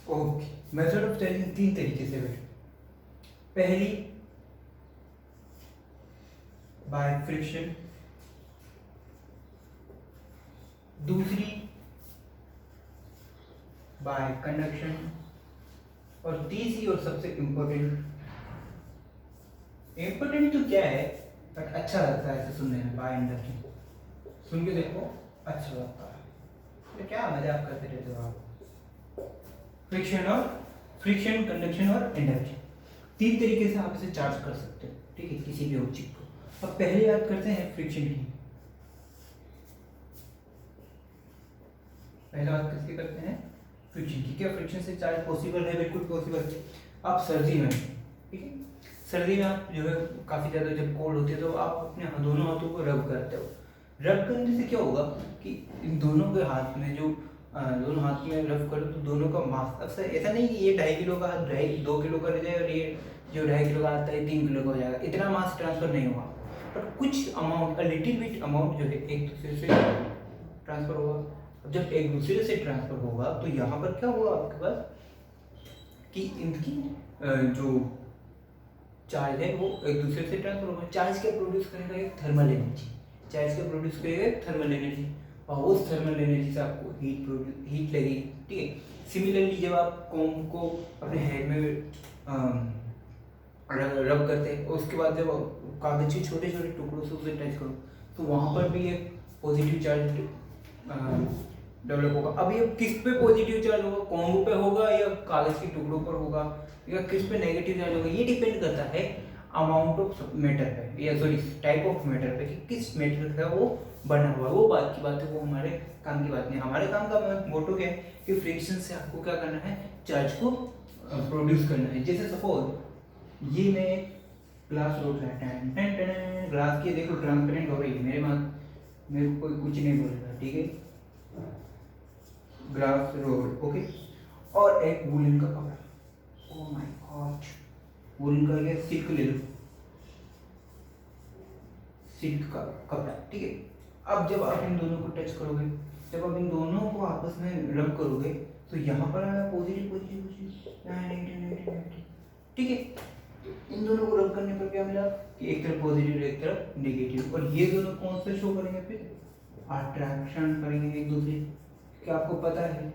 okay, method of charging 3 तरीके से बेटे। पहली बाय फ्रिक्शन, दूसरी बाय कंडक्शन, और तीसरी और सबसे इम्पोर्टेंट तो क्या है बट अच्छा लगता है इसे सुनने में, बाय इंडक्शन। सुन के देखो अच्छा लगता है, तो क्या मजाक करते रहते हो आप। फ्रिक्शन, कंडक्शन और इंडक्शन, 3 तरीके से आप इसे चार्ज कर सकते हो, ठीक है, किसी भी ऑब्जेक्ट को। अब पहले बात करते हैं फ्रिक्शन की। पहले बात किसकी करते हैं? फ्रिक्शन की। क्या फ्रिक्शन से चार्ज पॉसिबल है? बिल्कुल पॉसिबल है। आप सर्दी में, ठीक है, सर्दी में आप जो है काफ़ी ज़्यादा जब कोल्ड होती है तो आप अपने दोनों हाथों को रब करते हो। रब करने से क्या होगा कि इन दोनों के हाथ में जो दोनों हाथ में रब करो तो दोनों का मास, अक्सर ऐसा नहीं कि ये 2.5 किलो का हाथ 2 किलो का रह जाए और ये जो 2.5 किलो का आता है 3 किलो का हो जाएगा, इतना मास ट्रांसफर नहीं होगा। बट कुछ अमाउंट, लिटिल बिट अमाउंट जो है एक दूसरे से ट्रांसफर होगा। अब जब एक दूसरे से ट्रांसफर होगा तो यहाँ पर क्या होगा आपके पास कि इनकी जो चार्ज है वो एक दूसरे से ट्रांसफर होगा। चार्ज क्या प्रोड्यूस करेगा? एक थर्मल एनर्जी। चार्ज क्या प्रोड्यूस करेगा? एक थर्मल एनर्जी, और उस थर्मल एनर्जी से आपको हीट लगेगी, ठीक है। सिमिलरली जब आप कॉम्ब को अपने हेड में रब करते हैं, उसके बाद जब कागज के छोटे छोटे टुकड़ों से उसे टच करो तो वहाँ पर भी एक पॉजिटिव चार्ज डेवलप होगा। अब ये किस पे पॉजिटिव चार्ज होगा? कॉम्ब पे होगा या कागज के टुकड़ों पर होगा या किस पे नेगेटिव चार्ज होगा? ये डिपेंड करता है अमाउंट ऑफ मैटर पे, या सॉरी टाइप ऑफ मैटर पे, कि किस मैटर का वो बना हुआ है। वो बात की बात है, वो हमारे काम की बात नहीं। हमारे काम का मोटो क्या है कि फ्रिक्शन से आपको क्या करना है? चार्ज को प्रोड्यूस करना है। जैसे सपोज ये मैं ग्लास रोड है, ग्लास की देखो ट्रांसपेरेंट हो रही है, मेरे को कोई कुछ नहीं बोलेगा, ठीक है, ग्लास रोड, ओके। और एक वुलन का कपड़ा, ओह माय गॉड, वुलन का ये सिल्क ले लो, सिल्क का कपड़ा, ठीक है। अब जब आप इन दोनों को टच करोगे, जब आप इन दोनों को आपस में रब करोगे तो यहाँ पर आया पॉजिटिव पॉजिटिव पॉजिटिव, ठीक है। इन दोनों को रब करने पर क्या मिला कि एक तरफ पॉजिटिव एक तरफ नेगेटिव, और ये दोनों कौन से शो करेंगे? फिर अट्रैक्शन करेंगे एक दूसरे। क्या आपको पता है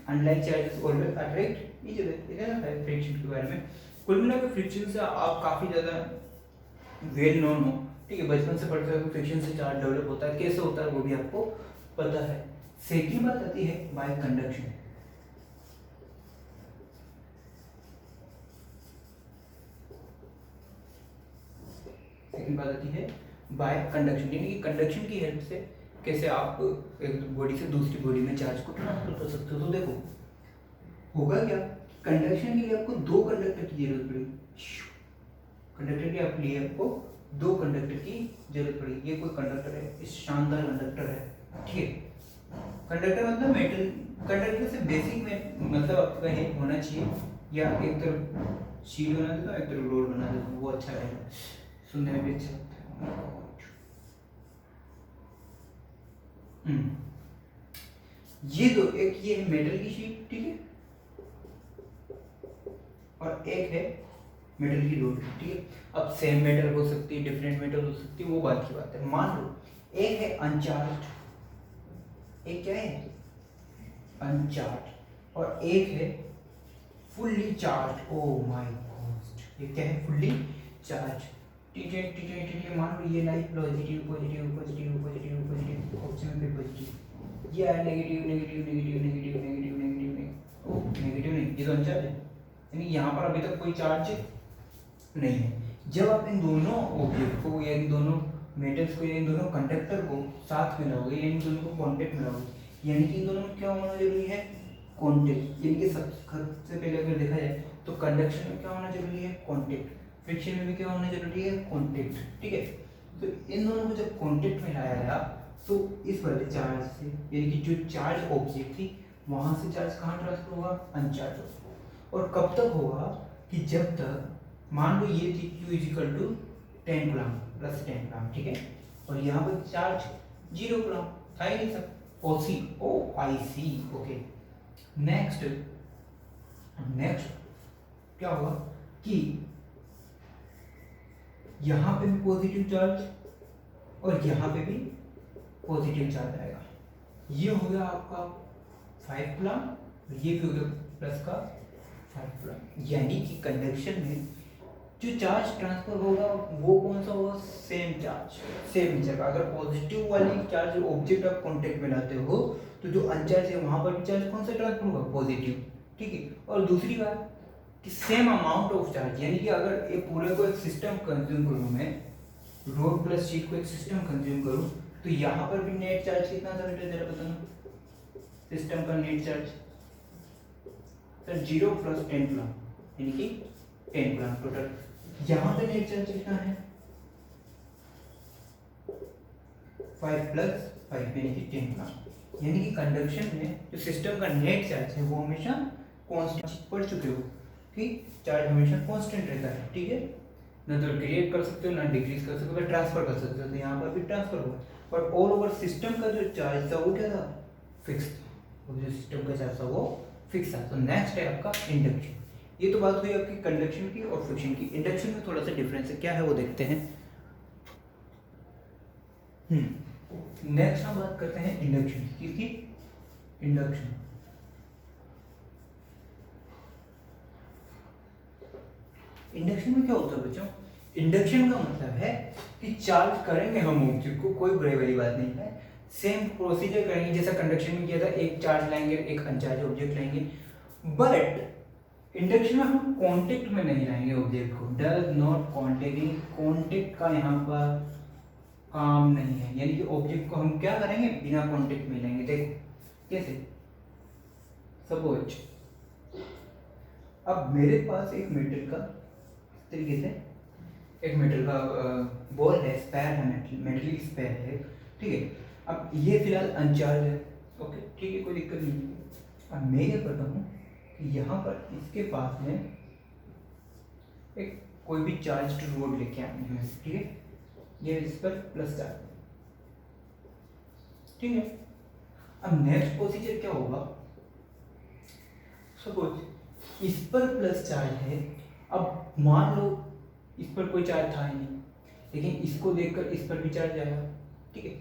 unlike charges always attract each other, इतना है फ्रिक्शन के बारे में। कुल मिलाकर फ्रिक्शन से आप काफ़ी ज़्यादा वेल नोन हो, ठीक है, बचपन से पढ़ते हुए फ्रिक्शन से चार्ज डेवलप होता है, कैसे होता है वो भी आपको पता है। सेकंड बात आती है बाय कंडक्शन। सेकंड बात आती है बाय कंडक्शन, यानी कि कंडक्शन की हेल्प से कैसे आप एक बॉडी से दूसरी बॉडी में चार्ज को ट्रांसफर कर सकते हो। तो देखो होगा क्या, कंडक्शन के लिए आपको 2 कंडक्टर की जरूरत पड़ेगी। कंडक्टर के लिए आपको 2 कंडक्टर की जरूरत पड़ेगी। ये कोई कंडक्टर है, इस शानदार कंडक्टर है, ठीक है। कंडक्टर मतलब मेटल, कंडक्टर से बेसिक में मतलब आपका ये होना चाहिए, या एक तरफ शीट बना देता हूँ, एक तरफ रोड बना देता हूँ, वो अच्छा रहेगा, सुनने में भी अच्छा लगता है। ये दो, एक ये है मेटल की शीट, ठीक है, और एक है मेटल की रोड, ठीक है। अब सेम मेटल हो सकती है, डिफरेंट मेटल हो सकती है, वो बात की बात है। मान लो एक है अनचार्ज, एक क्या है अनचार्ज, और एक है fully charge. Oh my God, ये क्या है? फुल्ली चार्ज, ठीक है, ठीक है, ठीक है। मान लो ये like positive positive positive positive positive, option पे पॉजिटिव, ये है negative negative negative negative negative negative, oh negative नहीं, ये तो अनचार्ज है, यानी यहाँ पर अभी तक कोई चार्ज नहीं है। जब आप इन दोनों ऑब्जेक्ट को या इन दोनों मेटल्स को या इन दोनों कंडक्टर को साथ में लाओगे या इन दोनों को कांटेक्ट में लाओगे, यानी कि इन दोनों में क्या होना जरूरी है, कांटेक्ट। यानी कि सबसे पहले अगर देखा जाए तो कंडक्शन में क्या होना जरूरी है, कांटेक्ट। फ्रिक्शन में भी क्या होना जरूरी है, कांटेक्ट। ठीक है, तो इन दोनों को जब कांटेक्ट में लाया गया तो इस वाले चार्ज से, यानी कि जो चार्ज ऑब्जेक्ट थी वहां से चार्ज कहाँ ट्रांसफर होगा, अनचार्ज होगा। और कब तक होगा कि जब तक मान लो ये थी Q is equal to 10 coulomb plus 10 coulomb, ठीक है, और यहाँ पर चार्ज 0 कूलम था ही नहीं सब, OC, ओ आई सी, ओके। नेक्स्ट क्या होगा कि यहाँ पे भी पॉजिटिव चार्ज और यहाँ पे भी पॉजिटिव चार्ज आएगा। ये हो गया आपका 5 कूलम, ये भी हो गया प्लस का 5 कूलम। यानी कि कंडक्शन में जो चार्ज ट्रांसफर होगा वो कौन सा होगा, सेम चार्ज, सेम जगह। अगर पॉजिटिव वाली चार्ज ऑब्जेक्ट आप कांटेक्ट में लाते हो तो जो अनचार्ज है वहां पर भी चार्ज कौन सा ट्रांसफर होगा, पॉजिटिव। ठीक है, और दूसरी बात कि सेम अमाउंट ऑफ चार्ज, यानी कि अगर ये पूरे को एक सिस्टम कंज्यूम करूँ मैं, रोड प्लस शीट को एक सिस्टम कंज्यूम करूँ, तो यहाँ पर भी नेट चार्ज कितना था बेटा, जरा बताना, सिस्टम का net charge sir 0 plus 10 coulomb, यानी कि 10 कूलम टोटल। यहाँ पे नेट चार्ज कितना है, 5 प्लस 5 यानी कि 10 कूलम। यानी कि कंडक्शन में जो सिस्टम का नेट चार्ज है वो हमेशा कांस्टेंट, पढ़ चुके हो कि चार्ज हमेशा कांस्टेंट रहता है। ठीक है, ना तो क्रिएट कर सकते हो ना डिक्रीज कर सकते हो, ट्रांसफर कर सकते हो, तो यहाँ पर भी ट्रांसफर होगा। बट ऑल ओवर सिस्टम का जो चार्ज था वो क्या था, फिक्स था। जो सिस्टम का चार्ज था वो फिक्स था। तो नेक्स्ट है आपका इंडक्शन। ये तो बात हुई आपकी कंडक्शन की और फ्रिक्शन की। इंडक्शन में थोड़ा सा डिफरेंस है, क्या है वो देखते हैं। नेक्स्ट हम बात करते हैं इंडक्शन की। इंडक्शन में क्या होता है बच्चों, इंडक्शन का मतलब है कि चार्ज करेंगे हम ऑब्जेक्ट को, कोई बड़ी वाली बात नहीं है, सेम प्रोसीजर करेंगे जैसा कंडक्शन में किया था, एक चार्ज लाएंगे एक अनचार्ज ऑब्जेक्ट लाएंगे। बट इंडक्शन में हम कांटेक्ट में नहीं लाएंगे ऑब्जेक्ट को, डज नॉट कांटेक्ट, कांटेक्ट का यहाँ पर काम नहीं है। यानी कि ऑब्जेक्ट को हम क्या करेंगे, बिना कांटेक्ट में लाएंगे। देखो कैसे, सपोज अब मेरे पास एक मेटल का तरीके से एक मेटल का बॉल है, स्पैर है, मेटलिक स्पैर है। ठीक है, अब ये फिलहाल अनचार्ज है, ओके ठीक है, कोई दिक्कत नहीं है। अब मैं क्या करता हूँ कि यहाँ पर इसके पास में एक कोई भी चार्ज रोड लेके आनी है, ठीक है, ये इस पर प्लस चार्ज, ठीक है। अब नेक्स्ट प्रोसीजर क्या होगा, सपोज इस पर प्लस चार्ज है, अब मान लो इस पर कोई चार्ज था ही नहीं, लेकिन इसको देखकर इस पर भी चार्ज आया, ठीक है।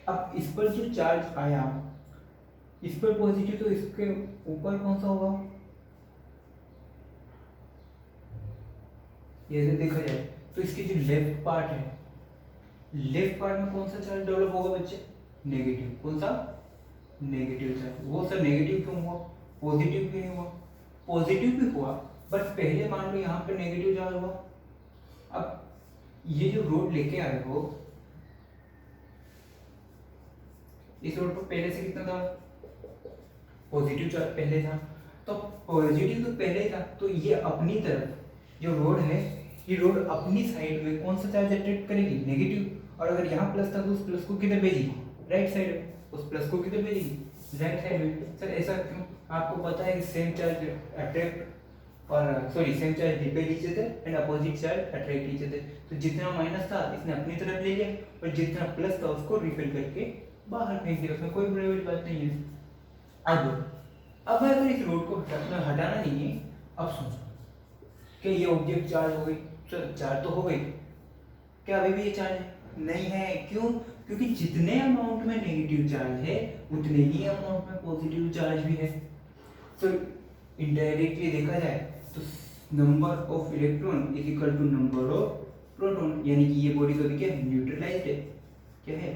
अब इस पर जो चार्ज आया, इस पर पॉजिटिव, तो इसके ऊपर कौन सा होगा, ये देखा जाए तो इसकी जो लेफ्ट पार्ट है, लेफ्ट पार्ट में कौन सा चार्ज डेवलप होगा बच्चे, नेगेटिव। कौन सा, नेगेटिव चार्ज। वो सर नेगेटिव क्यों हुआ, पॉजिटिव क्यों नहीं हुआ, पॉजिटिव भी हुआ, बट पहले मान लो यहाँ पे नेगेटिव चार्ज हुआ। अब ये जो रोड लेके आए हो, इस रोड पर पहले से कितना था, पॉजिटिव चार्ज पहले था, तो पॉजिटिव तो पहले था, तो ये अपनी तरफ जो रोड है, ये रोड अपनी साइड में कौन सा चार्ज अट्रैक्ट करेगी, नेगेटिव। और अगर यहाँ प्लस था तो उस प्लस को किधर भेजेगी, राइट साइड में, उस प्लस को किधर भेजेगी, राइट साइड में। सर ऐसा क्यों, आपको पता है कि सेम चार्ज अट्रैक्ट और sorry same charge repel each other and opposite charge attract each other. तो जितना माइनस था इसने अपनी तरफ ले लिया और जितना प्लस था उसको रिपेल करके बाहर फेंक दिया, उसमें कोई बड़ी बात नहीं है। अब अगर इस रोड को हटाना नहीं है, अब सोचो कि ये ऑब्जेक्ट चार्ज हो गई, चलो चार्ज तो हो गई, क्या अभी भी ये चार्ज नहीं है, क्यों, क्योंकि जितने अमाउंट में नेगेटिव चार्ज है उतने ही अमाउंट में पॉजिटिव चार्ज भी है। तो इनडायरेक्टली देखा जाए तो number of electron is equal to number of proton, यानी कि ये बॉडी कभी क्या है, न्यूट्रलाइज्ड है, क्या है,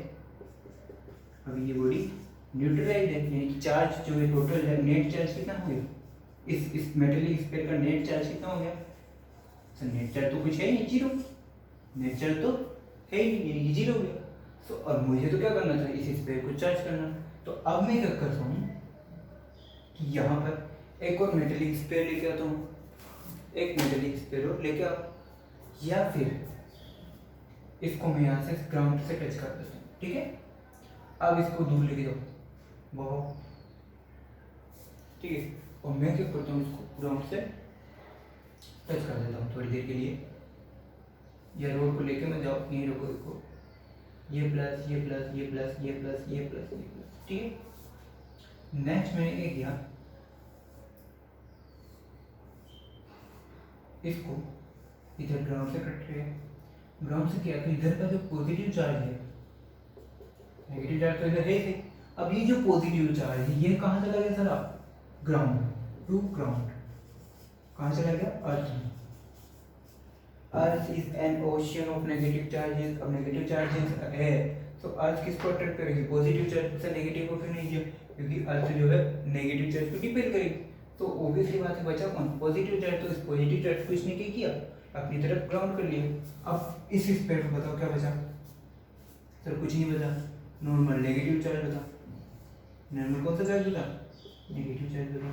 अभी ये बॉडी न्यूट्रलाइज्ड है, यानी कि चार्ज जो है टोटल है, नेट चार्ज कितना हो गया, इस मेटलिक स्फीयर का नेट चार्ज कितना हो गया, सर नेट चार्ज तो कुछ है नहीं, जीरो, नेट चार्ज तो है ही नहीं, यानी कि जीरो हो गया। सो और मुझे तो क्या करना था, इस स्पेयर को चार्ज करना। तो अब मैं क्या करता हूँ कि यहाँ पर एक और मेटेलिक स्पेयर लेके आता हूँ, एक मेटेलिक स्पेयर और लेके आओ, या फिर इसको मैं यहाँ से ग्राउंड से टच कर देता हूँ, ठीक है। अब इसको दूर लेके जाओ, बहुत ठीक है, और मैं क्या करता हूँ, इसको ग्राउंड से टच कर देता हूँ थोड़ी देर के लिए, या रोड को लेके मैं जाओ, यहीं रोको, देखो ये प्लस ये प्लस ये प्लस ये प्लस ये प्लस ये प्लस, ठीक है। नेक्स्ट मैंने ये किया, इसको इधर ग्राउंड से कट किया, ग्राउंड से किया तो इधर का जो पॉजिटिव चार्ज है, नेगेटिव चार्ज तो इधर है ही। अब ये जो पॉजिटिव चार्ज है ये कहाँ चला गया सर, आप ग्राउंड टू ग्राउंड, कहाँ चला गया, अर्थ में। Earth is an ocean of negative charges. अब नेगेटिव चार्जेस है तो अर्थ किसको अट्रैक्ट करेगी, पॉजिटिव चार्ज से, नेगेटिव को क्यों नहीं किया, क्योंकि अर्थ जो है नेगेटिव चार्ज को डिपेंड करेगी। तो ऑब्वियसली बात है, बचा कौन, पॉजिटिव चार्ज। तो इस पॉजिटिव चार्ज को इसने क्या किया, अपनी तरफ ग्राउंड कर लिया। अब इस स्पेयर को बताओ क्या बचा, सर कुछ नहीं बचा, नॉर्मल नेगेटिव चार्ज बता, नॉर्मल कौन सा चार्ज बता, नेगेटिव चार्ज बता,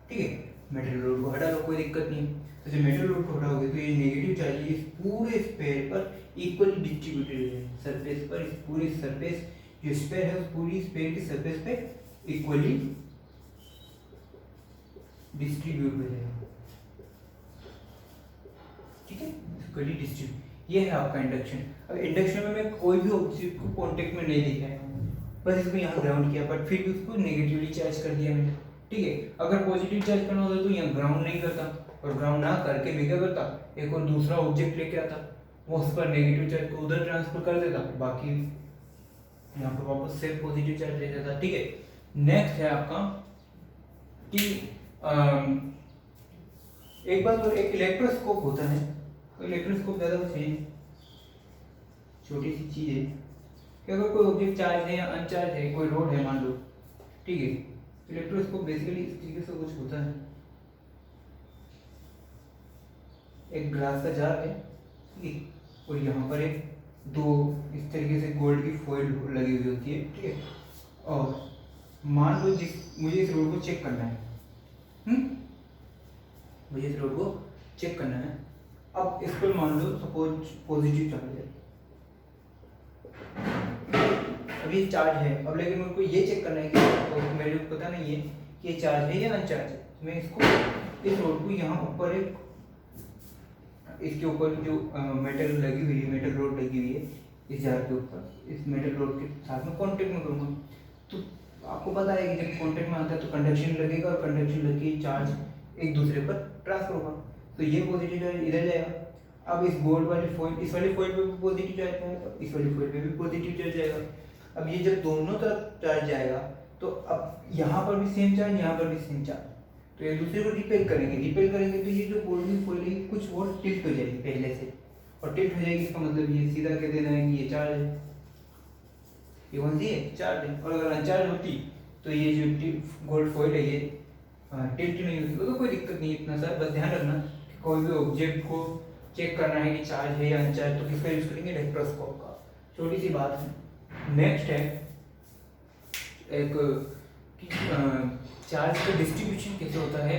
ठीक है। मेटल रोड को हटा लो, कोई दिक्कत नहीं। तो जब मेटल रोड को हटाओगे तो ये नेगेटिव चार्ज इस पूरे स्पेयर पर इक्वली डिस्ट्रीब्यूटेड है, सरफेस पर, इस पूरी सरफेस जो स्पेयर है उस पूरी स्पेयर की सरफेस पे इक्वली डिस्ट्रीब्यूट हो जाएगा, ठीक है, इक्वली डिस्ट्रीब्यूट। ये है आपका इंडक्शन। अब इंडक्शन में मैं कोई भी ऑब्जेक्ट को कॉन्टेक्ट में नहीं लेके आया, बस इसको यहाँ ग्राउंड किया, बट फिर भी उसको नेगेटिवली चार्ज कर दिया मैंने, ठीक है। अगर पॉजिटिव चार्ज करना होता तो यहाँ ग्राउंड नहीं करता, और ग्राउंड ना करके मैं क्या करता, एक और दूसरा ऑब्जेक्ट लेके आता, वो उस पर नेगेटिव चार्ज को उधर ट्रांसफर कर देता, बाकी यहाँ पर वापस से पॉजिटिव चार्ज ले जाता, ठीक है। नेक्स्ट है आपका कि एक बात और, एक इलेक्ट्रोस्कोप होता है। तो इलेक्ट्रोस्कोप ज़्यादा कुछ है, छोटी सी चीज़ है कि अगर कोई ऑब्जेक्ट चार्ज है या अनचार्ज है, कोई रोड है मान लो, ठीक है, इलेक्ट्रोस्कोप बेसिकली इस तरीके से कुछ होता है, एक ग्लास का जार है, ठीक है, और यहाँ पर एक दो इस तरीके से गोल्ड की फॉइल लगी हुई होती है, ठीक है। और मान लो मुझे इस रोड को चेक करना है, मुझे इस रोड को चेक करना है। अब इस पर मान लो सपोज पॉजिटिव चार्ज है, अब ये चार्ज है, अब लेकिन मेरे को ये चेक करना है कि तो मेरे को पता नहीं है कि ये चार्ज है या अनचार्ज है। तो मैं इसको इस रोड को यहाँ ऊपर एक, इसके ऊपर जो मेटल लगी हुई है, मेटल रोड लगी हुई है इस जार के ऊपर, इस मेटल रोड के साथ में कॉन्टेक्ट में करूँगा। तो आपको पता है कि जब कॉन्टेक्ट में आता है तो कंडक्शन लगेगा, और कंडक्शन लगे चार्ज एक दूसरे पर ट्रांसफर होगा। तो ये पॉजिटिव चार्ज इधर जाएगा। अब इस गोल्ड वाली फॉइल, इस वाली फॉइल पे भी पॉजिटिव चार्ज आएगा, इस वाली फॉइल पे भी पॉजिटिव चार्ज जाएगा। अब ये जब दोनों तरफ चार्ज जाएगा तो अब यहाँ पर भी सेम चार्ज, यहाँ पर भी सेम चार्ज, तो एक दूसरे को रिपेल करेंगे तो ये जो गोल्ड की फॉइल है कुछ और टिल्ट हो जाएगी पहले से, और टिल्ट हो जाएगी इसका मतलब ये सीधा कह देना है कि ये चार्ज है, ये कौन सी है, चार्ज है। और अगर अनचार्ज होती तो ये जो गोल्ड फॉइल है ये टिल्ट नहीं होती, तो कोई दिक्कत नहीं। इतना सा बस ध्यान रखना कि कोई भी ऑब्जेक्ट को चेक करना है कि चार्ज है या अनचार्ज, तो किसका यूज करेंगे, इलेक्ट्रोस्कोप का। छोटी सी बात है। नेक्स्ट है एक कि चार्ज का डिस्ट्रीब्यूशन कैसे होता है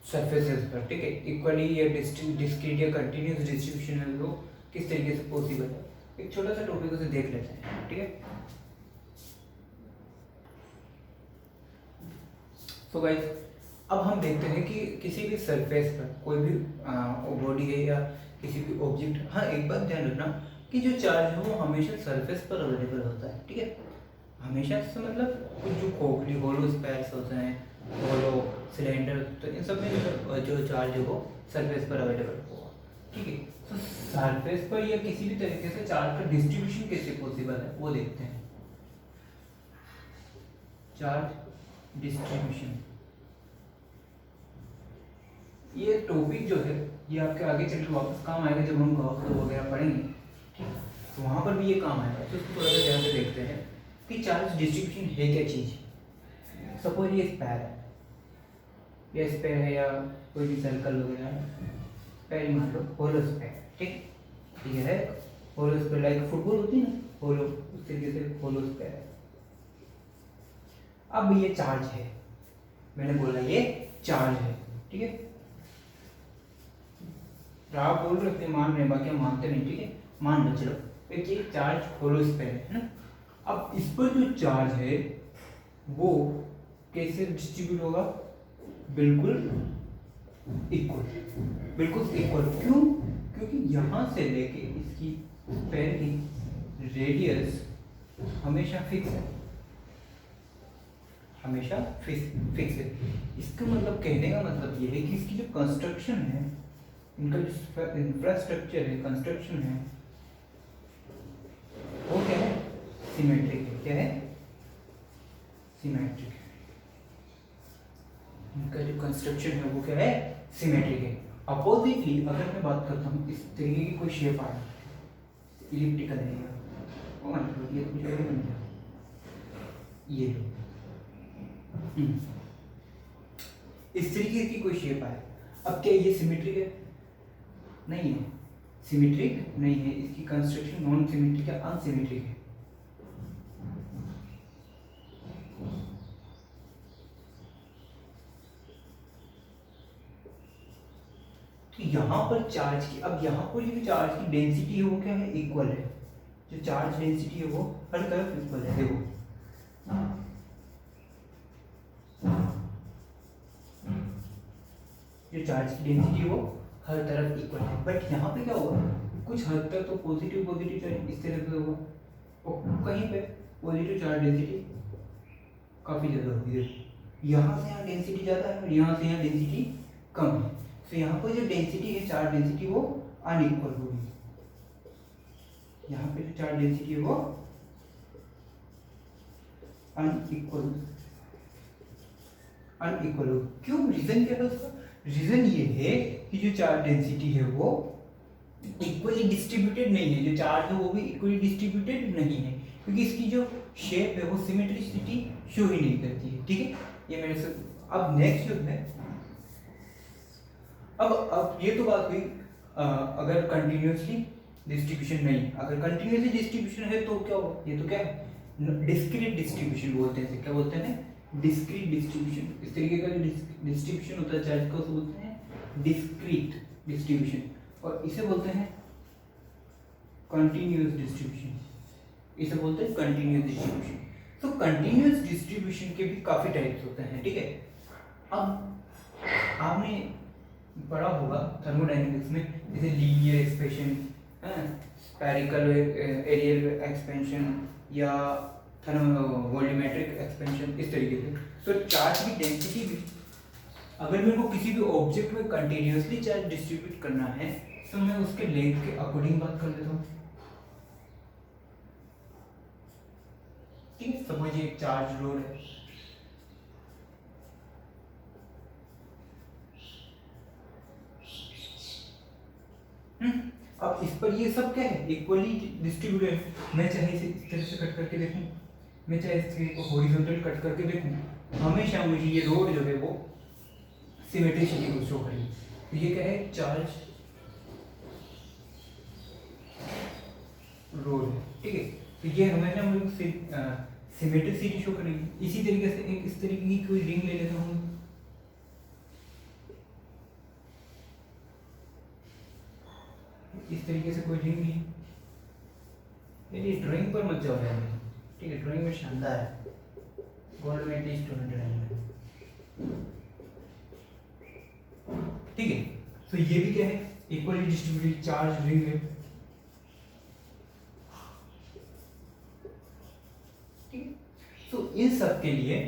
सरफेसेस पर, ठीक है, इक्वली या डिस्क्रीट या कंटिन्यूस डिस्ट्रीब्यूशन है वो किस तरीके से पॉसिबल है। एक छोटा सा टॉपिक उसे देख लेते हैं, ठीक है। तो गाइस अब हम देखते हैं कि किसी भी सरफेस पर कोई भी बॉडी है या किसी भी ऑब्जेक्ट, हाँ एक बात ध्यान रखना कि जो चार्ज है वो हमेशा सरफेस पर अवेलेबल होता है, ठीक है। हमेशा से मतलब कुछ जो खोखली होलो स्पेयर्स होते हैं, होलो सिलेंडर, तो इन सब में जो चार्ज है वो सरफेस पर अवेलेबल होगा, ठीक है। तो सरफेस पर या किसी भी तरीके से चार्ज का डिस्ट्रीब्यूशन कैसे पॉसिबल है वो देखते हैं। चार्ज डिस्ट्रीब्यूशन, ये टॉपिक जो है ये आपके आगे चल के वापस काम आएगा जब हम गॉस वगैरह पढ़ेंगे, ठीक है, तो वहाँ पर भी ये काम आएगा। तो इसको थोड़ा सा ध्यान से देखते हैं कि चार्ज डिस्ट्रीब्यूशन है क्या चीज़। सपोज ये स्पेयर है, या स्पेयर है या कोई भी सर्कल वगैरह स्पेयर मान लो, होलो स्पेयर, ठीक है। होलो स्पेयर लाइक फुटबॉल होती है ना, होलो, उस तरीके से होलो स्पेयर है। अब ये चार्ज है, मैंने बोला ये चार्ज है, ठीक है। आप बोल रहे थे मान रहे हैं, बाकी हम मानते नहीं, ठीक है, मान लो। चलो देखिए चार्ज होलो स्पेयर है ना। अब इस पर जो चार्ज है वो कैसे डिस्ट्रीब्यूट होगा, बिल्कुल इक्वल, बिल्कुल इक्वल। क्यों? क्योंकि यहां से लेके इसकी पैर की रेडियस हमेशा फिक्स है, हमेशा फिक्स है। इसका मतलब, कहने का मतलब ये है कि इसकी जो कंस्ट्रक्शन है, इनका जो इंफ्रास्ट्रक्चर है, कंस्ट्रक्शन है, वो क्या है, सिमेट्रिक है। क्या है? सिमेट्रिक है। इनका जो कंस्ट्रक्शन है वो क्या है, सिमेट्रिक है। अपोजिटली अगर मैं बात करता हूँ, इस तरीके की कोई शेप आ इलिप्टिकल है, ये कुछ और बन गया, ये लो, इस तरीके की कोई शेप आए। अब क्या ये सिमेट्रिक है? नहीं है, सिमेट्रिक नहीं है। इसकी कंस्ट्रक्शन नॉन सिमेट्रिक है, अनसिमेट्रिक है। तो यहाँ पर चार्ज की, अब यहाँ पर जो चार्ज की डेंसिटी है वो क्या है, इक्वल है। जो चार्ज डेंसिटी है वो हर तरफ इक्वल है। देखो जो चार्ज की डेंसिटी है वो हर तरफ इक्वल है। बट यहाँ पे क्या होगा, कुछ हद तक तो पॉजिटिव पॉजिटिव चार्ज इस तरह से होगा, और कहीं पे पॉजिटिव चार्ज डेंसिटी काफ़ी ज़्यादा होगी। यहाँ से यहाँ डेंसिटी ज़्यादा है और यहाँ से यहाँ डेंसिटी कम है। तो यहाँ पर जो डेंसिटी है, चार्ज डेंसिटी, वो अनइक्वल होगी। यहाँ पे जो चार्ज डेंसिटी है वो अनइक्वल होगी। क्यों? रीजन क्या है उसका? रीजन ये है कि जो चार्ज डेंसिटी है वो इक्वली डिस्ट्रीब्यूटेड नहीं है। जो चार्ज है वो भी इक्वली डिस्ट्रीब्यूटेड नहीं है, क्योंकि इसकी जो शेप है वो सिमेट्रिसिटी शो ही नहीं करती है, ठीक है। ये मेरे से, अब नेक्स्ट जो है, अब ये तो बात हुई अगर कंटिन्यूसली डिस्ट्रीब्यूशन नहीं, अगर कंटिन्यूसली डिस्ट्रीब्यूशन है तो क्या हो, ये तो क्या है, डिस्क्रीट डिस्ट्रीब्यूशन बोलते हैं। क्या बोलते हैं? Discrete distribution. इस तरीके का जो डिस्ट्रीब्यूशन होता है चार्ज का, उसको बोलते हैं डिस्क्रीट डिस्ट्रीब्यूशन, और इसे बोलते हैं कंटिन्यूअस डिस्ट्रीब्यूशन। इसे बोलते हैं कंटिन्यूअस डिस्ट्रीब्यूशन। तो कंटिन्यूअस डिस्ट्रीब्यूशन के भी काफी टाइप्स होते हैं, ठीक है। अब आपने पढ़ा होगा थर्मोडायनेमिक्स में, जैसे linear expansion, spherical areal expansion, या वॉल्यूमेट्रिक एक्सपेंशन, इस तरीके से। तो चार्ज की डेंसिटी भी, अगर मेरे को किसी भी ऑब्जेक्ट में कंटिन्यूअसली चार्ज डिस्ट्रीब्यूट करना है तो मैं उसके लेंथ के अकॉर्डिंग बात कर लेता हूँ, ठीक है। समझिए एक चार्ज रोड है, अब इस पर ये सब क्या है, इक्वली डिस्ट्रीब्यूटेड है। मैं चाहे इसे इस तरह से कट करके देखूं, मैं चाहे इसको हॉरिजॉन्टल कट करके देखूं, हमेशा मुझे ये रोड जो है वो सिमेट्रिसिटी को शो करेगी। तो ये क्या है, चार्ज रोड है, ठीक है। तो ये हमेशा मुझे सिमेट्रिसिटी शो करेगी। इसी तरीके से एक इस तरीके की कोई रिंग ले लेता हूँ, इस तरीके से कोई रिंग ली, मेरी ड्राइंग पर मत जाओ यार, ठीक है। ड्राइंग में शानदार है, गोल्ड में एटलीस्ट स्टूडेंट रहेंगे, ठीक है। तो ये भी क्या है, इक्वली डिस्ट्रीब्यूटेड चार्ज रिंग है, ठीक है। तो इन सब के लिए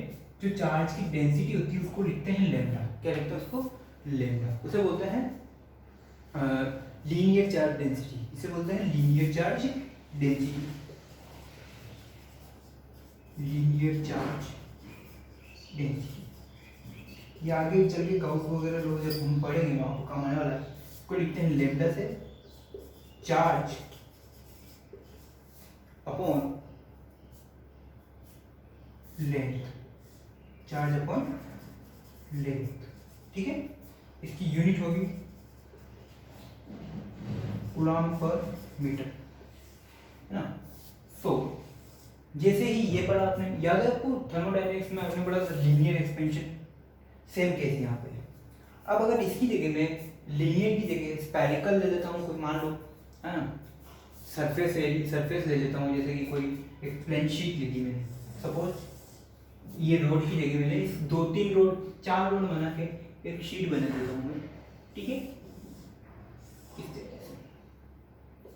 जो चार्ज की डेंसिटी होती है उसको लिखते हैं लैम्डा। क्या लिखते हैं उसको? लैम्डा। उसे बोलते हैं लीनियर चार्ज डेंसिटी, इसे बोलते हैं linear charge density, linear charge density. ये आगे चल के गाउस वगैरह लोग जब हम पढ़ेंगे आपको काम आने वाला है। इसको लिखते हैं लैम्डा से charge upon length, charge upon length, ठीक है। इसकी यूनिट होगी कूलम्ब पर मीटर, है ना। सो जैसे ही ये पढ़ा आपने, याद है आपको थर्मोडायनेमिक्स में आपने पढ़ा लीनियर एक्सपेंशन, सेम केस यहाँ पे। अब अगर इसकी जगह में लीनियर की जगह स्फेरिकल ले लेता हूँ, कोई मान लो, है ना, सरफेस ले लेता हूँ, जैसे कि कोई एक प्लेन शीट ली थी मैंने, सपोज ये रोड की जगह मैंने इस 2-3 रोड 4 रोड बना के एक शीट बना देता हूँ मैं, ठीक है, इस तरीके से।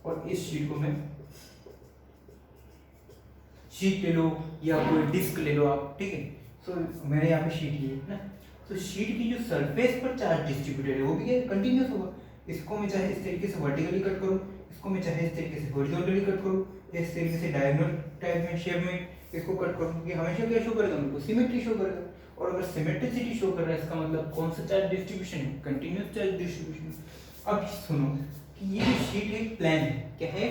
और इस शीट को मैं शीट ले लो या कोई डिस्क ले लो आप, ठीक है। सो मैंने यहाँ पे शीट ली है ना, तो शीट की जो सरफेस पर चार्ज डिस्ट्रीब्यूटेड है वो भी कंटिन्यूस होगा। इसको मैं चाहे इस तरीके से वर्टिकली कट करूँ, इसको मैं चाहे इस तरीके से हॉरिजॉन्टली कट करूँ, या इस तरीके से डायगोनल टाइप में शेप में इसको कट करूँ, ये हमेशा क्या शो करेगा, हमको सिमेट्री शो करेगा। और अगर सिमेट्रिसिटी शो कर रहा है, इसका मतलब कौन सा चार्ज डिस्ट्रीब्यूशन है, कंटिन्यूस चार्ज डिस्ट्रीब्यूशन। अब सुनो कि ये जो शीट है प्लेन है, क्या है,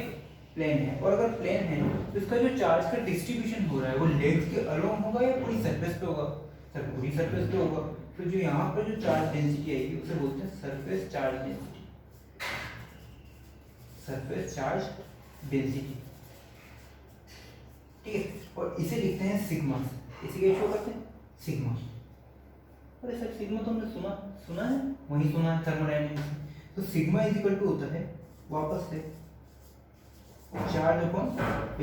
प्लेन है। और अगर प्लेन है तो इसका जो चार्ज का डिस्ट्रीब्यूशन हो रहा है वो लेंथ के अलोंग होगा या पूरी सरफेस पे होगा, सर पूरी सरफेस पे होगा। तो जो यहाँ पर जो चार्ज डेंसिटी आएगी उसे बोलते हैं surface charge density, surface charge density, ठीक है। और इसे लिखते हैं सिग्मा, इसे क्या शो करते हैं, सिग्मा। अरे सर सिग्मा तो हमने सुना है, वही सुना है थर्मोडायनेमिक्स में। तो सिग्मा इज इक्वल टू होता है वापस से चार्ज अपॉन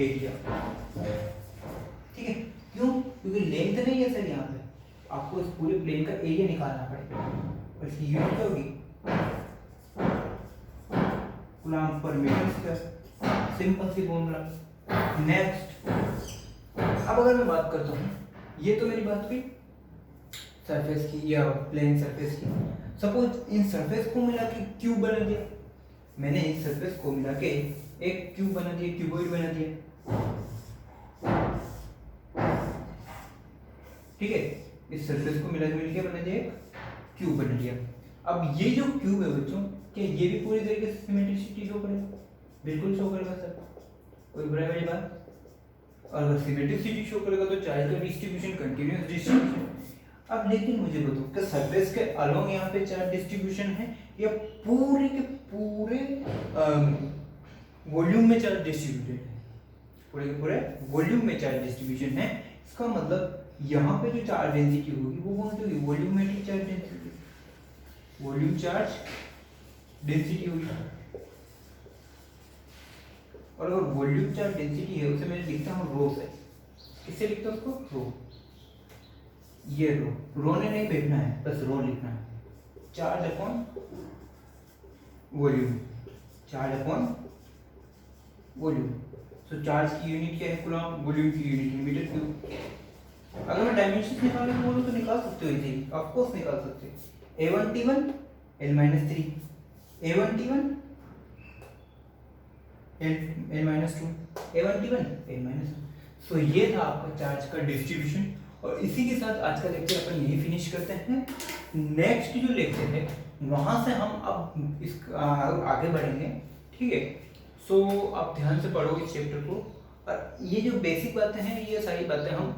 एरिया, ठीक है। क्यों, क्योंकि लेंथ नहीं है सर, यहाँ पे आपको इस पूरे प्लेन का एरिया निकालना पड़ेगा, और इसकी यूनिट क्या होगी, कूलम्ब पर मीटर स्क्वायर, सिंपल सी फॉर्मूला। नेक्स्ट, अब अगर मैं बात करता हूँ, ये तो मेरी बात हुई सरफेस की या प्लेन सरफेस की। सपोज इन सरफेस को मिला के क्यूब बना दिया, मैंने इस सरफेस को मिला के एक क्यूब बना दिया, क्यूबॉइड बना दिया, ठीक है। इस सरफेस को मिला के बना दिया एक क्यूब बना दिया। अब ये जो क्यूब है बच्चों, क्या ये भी पूरी तरीके से सिमेट्रिसिटी शो करेगा, बिल्कुल शो करेगा सर, कोई बुराई वाली बात। और अगर सिमेट्रिसिटी शो करेगा तो चार्ज का डिस्ट्रीब्यूशन कंटिन्यूअस डिस्ट्रीब्यूशन। अब लेकिन मुझे बताओ कि सरफेस के अलोंग यहाँ पे चार्ज डिस्ट्रीब्यूशन है या पूरे के पूरे वॉल्यूम में चार्ज डिस्ट्रीब्यूटेड है, पूरे के पूरे वॉल्यूम में चार्ज डिस्ट्रीब्यूशन है। इसका मतलब यहाँ पे जो चार्ज डेंसिटी होगी वो कौन सी होगी, volumetric charge density, volume charge density होगी। और अगर वॉल्यूम चार्ज डेंसिटी है उसे मैं लिखता हूँ रो से, किससे लिखता हूँ उसको, रो, ये रो ने नहीं देखना है, बस रो लिखना है, charge upon volume, charge upon volume. So charge की यूनिट क्या है, कूलम्ब, वॉल्यूम की यूनिट है मीटर क्यूब। अगर मैं डायमेंशन निकालने को बोलूं तो निकाल सकते हो इसे, ऑफ कोर्स निकाल सकते हो, A1T1 L-3, A1T1 L-2, A1T1 L-2। सो ये था आपका चार्ज का डिस्ट्रीब्यूशन। और इसी के साथ आज का लेक्चर अपन यही फिनिश करते हैं। नेक्स्ट जो लेक्चर है वहां से हम अब इस आगे बढ़ेंगे, ठीक है। सो आप ध्यान से पढ़ो इस चैप्टर को, और ये जो बेसिक बातें हैं ये सारी बातें हम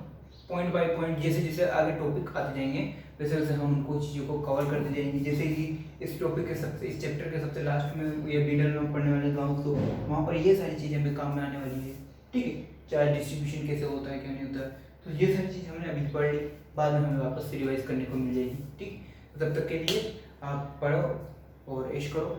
पॉइंट बाय पॉइंट जैसे जैसे आगे टॉपिक आते जाएंगे वैसे वैसे हम उनको चीज़ों को कवर करते जाएंगे। जैसे कि इस टॉपिक के सबसे, इस चैप्टर के सबसे लास्ट में ये डिटेल में पढ़ने वाले गाँव, तो वहाँ पर ये सारी चीज़ें हमें काम में आने वाली है, ठीक है। चार्ज डिस्ट्रीब्यूशन कैसे होता है, क्या नहीं होता है, तो ये सारी चीज़ हमने अभी पढ़ ली, बाद में हमें वापस से रिवाइज करने को मिल जाएगी, ठीक। तब तक के लिए आप पढ़ो और ऐश करो।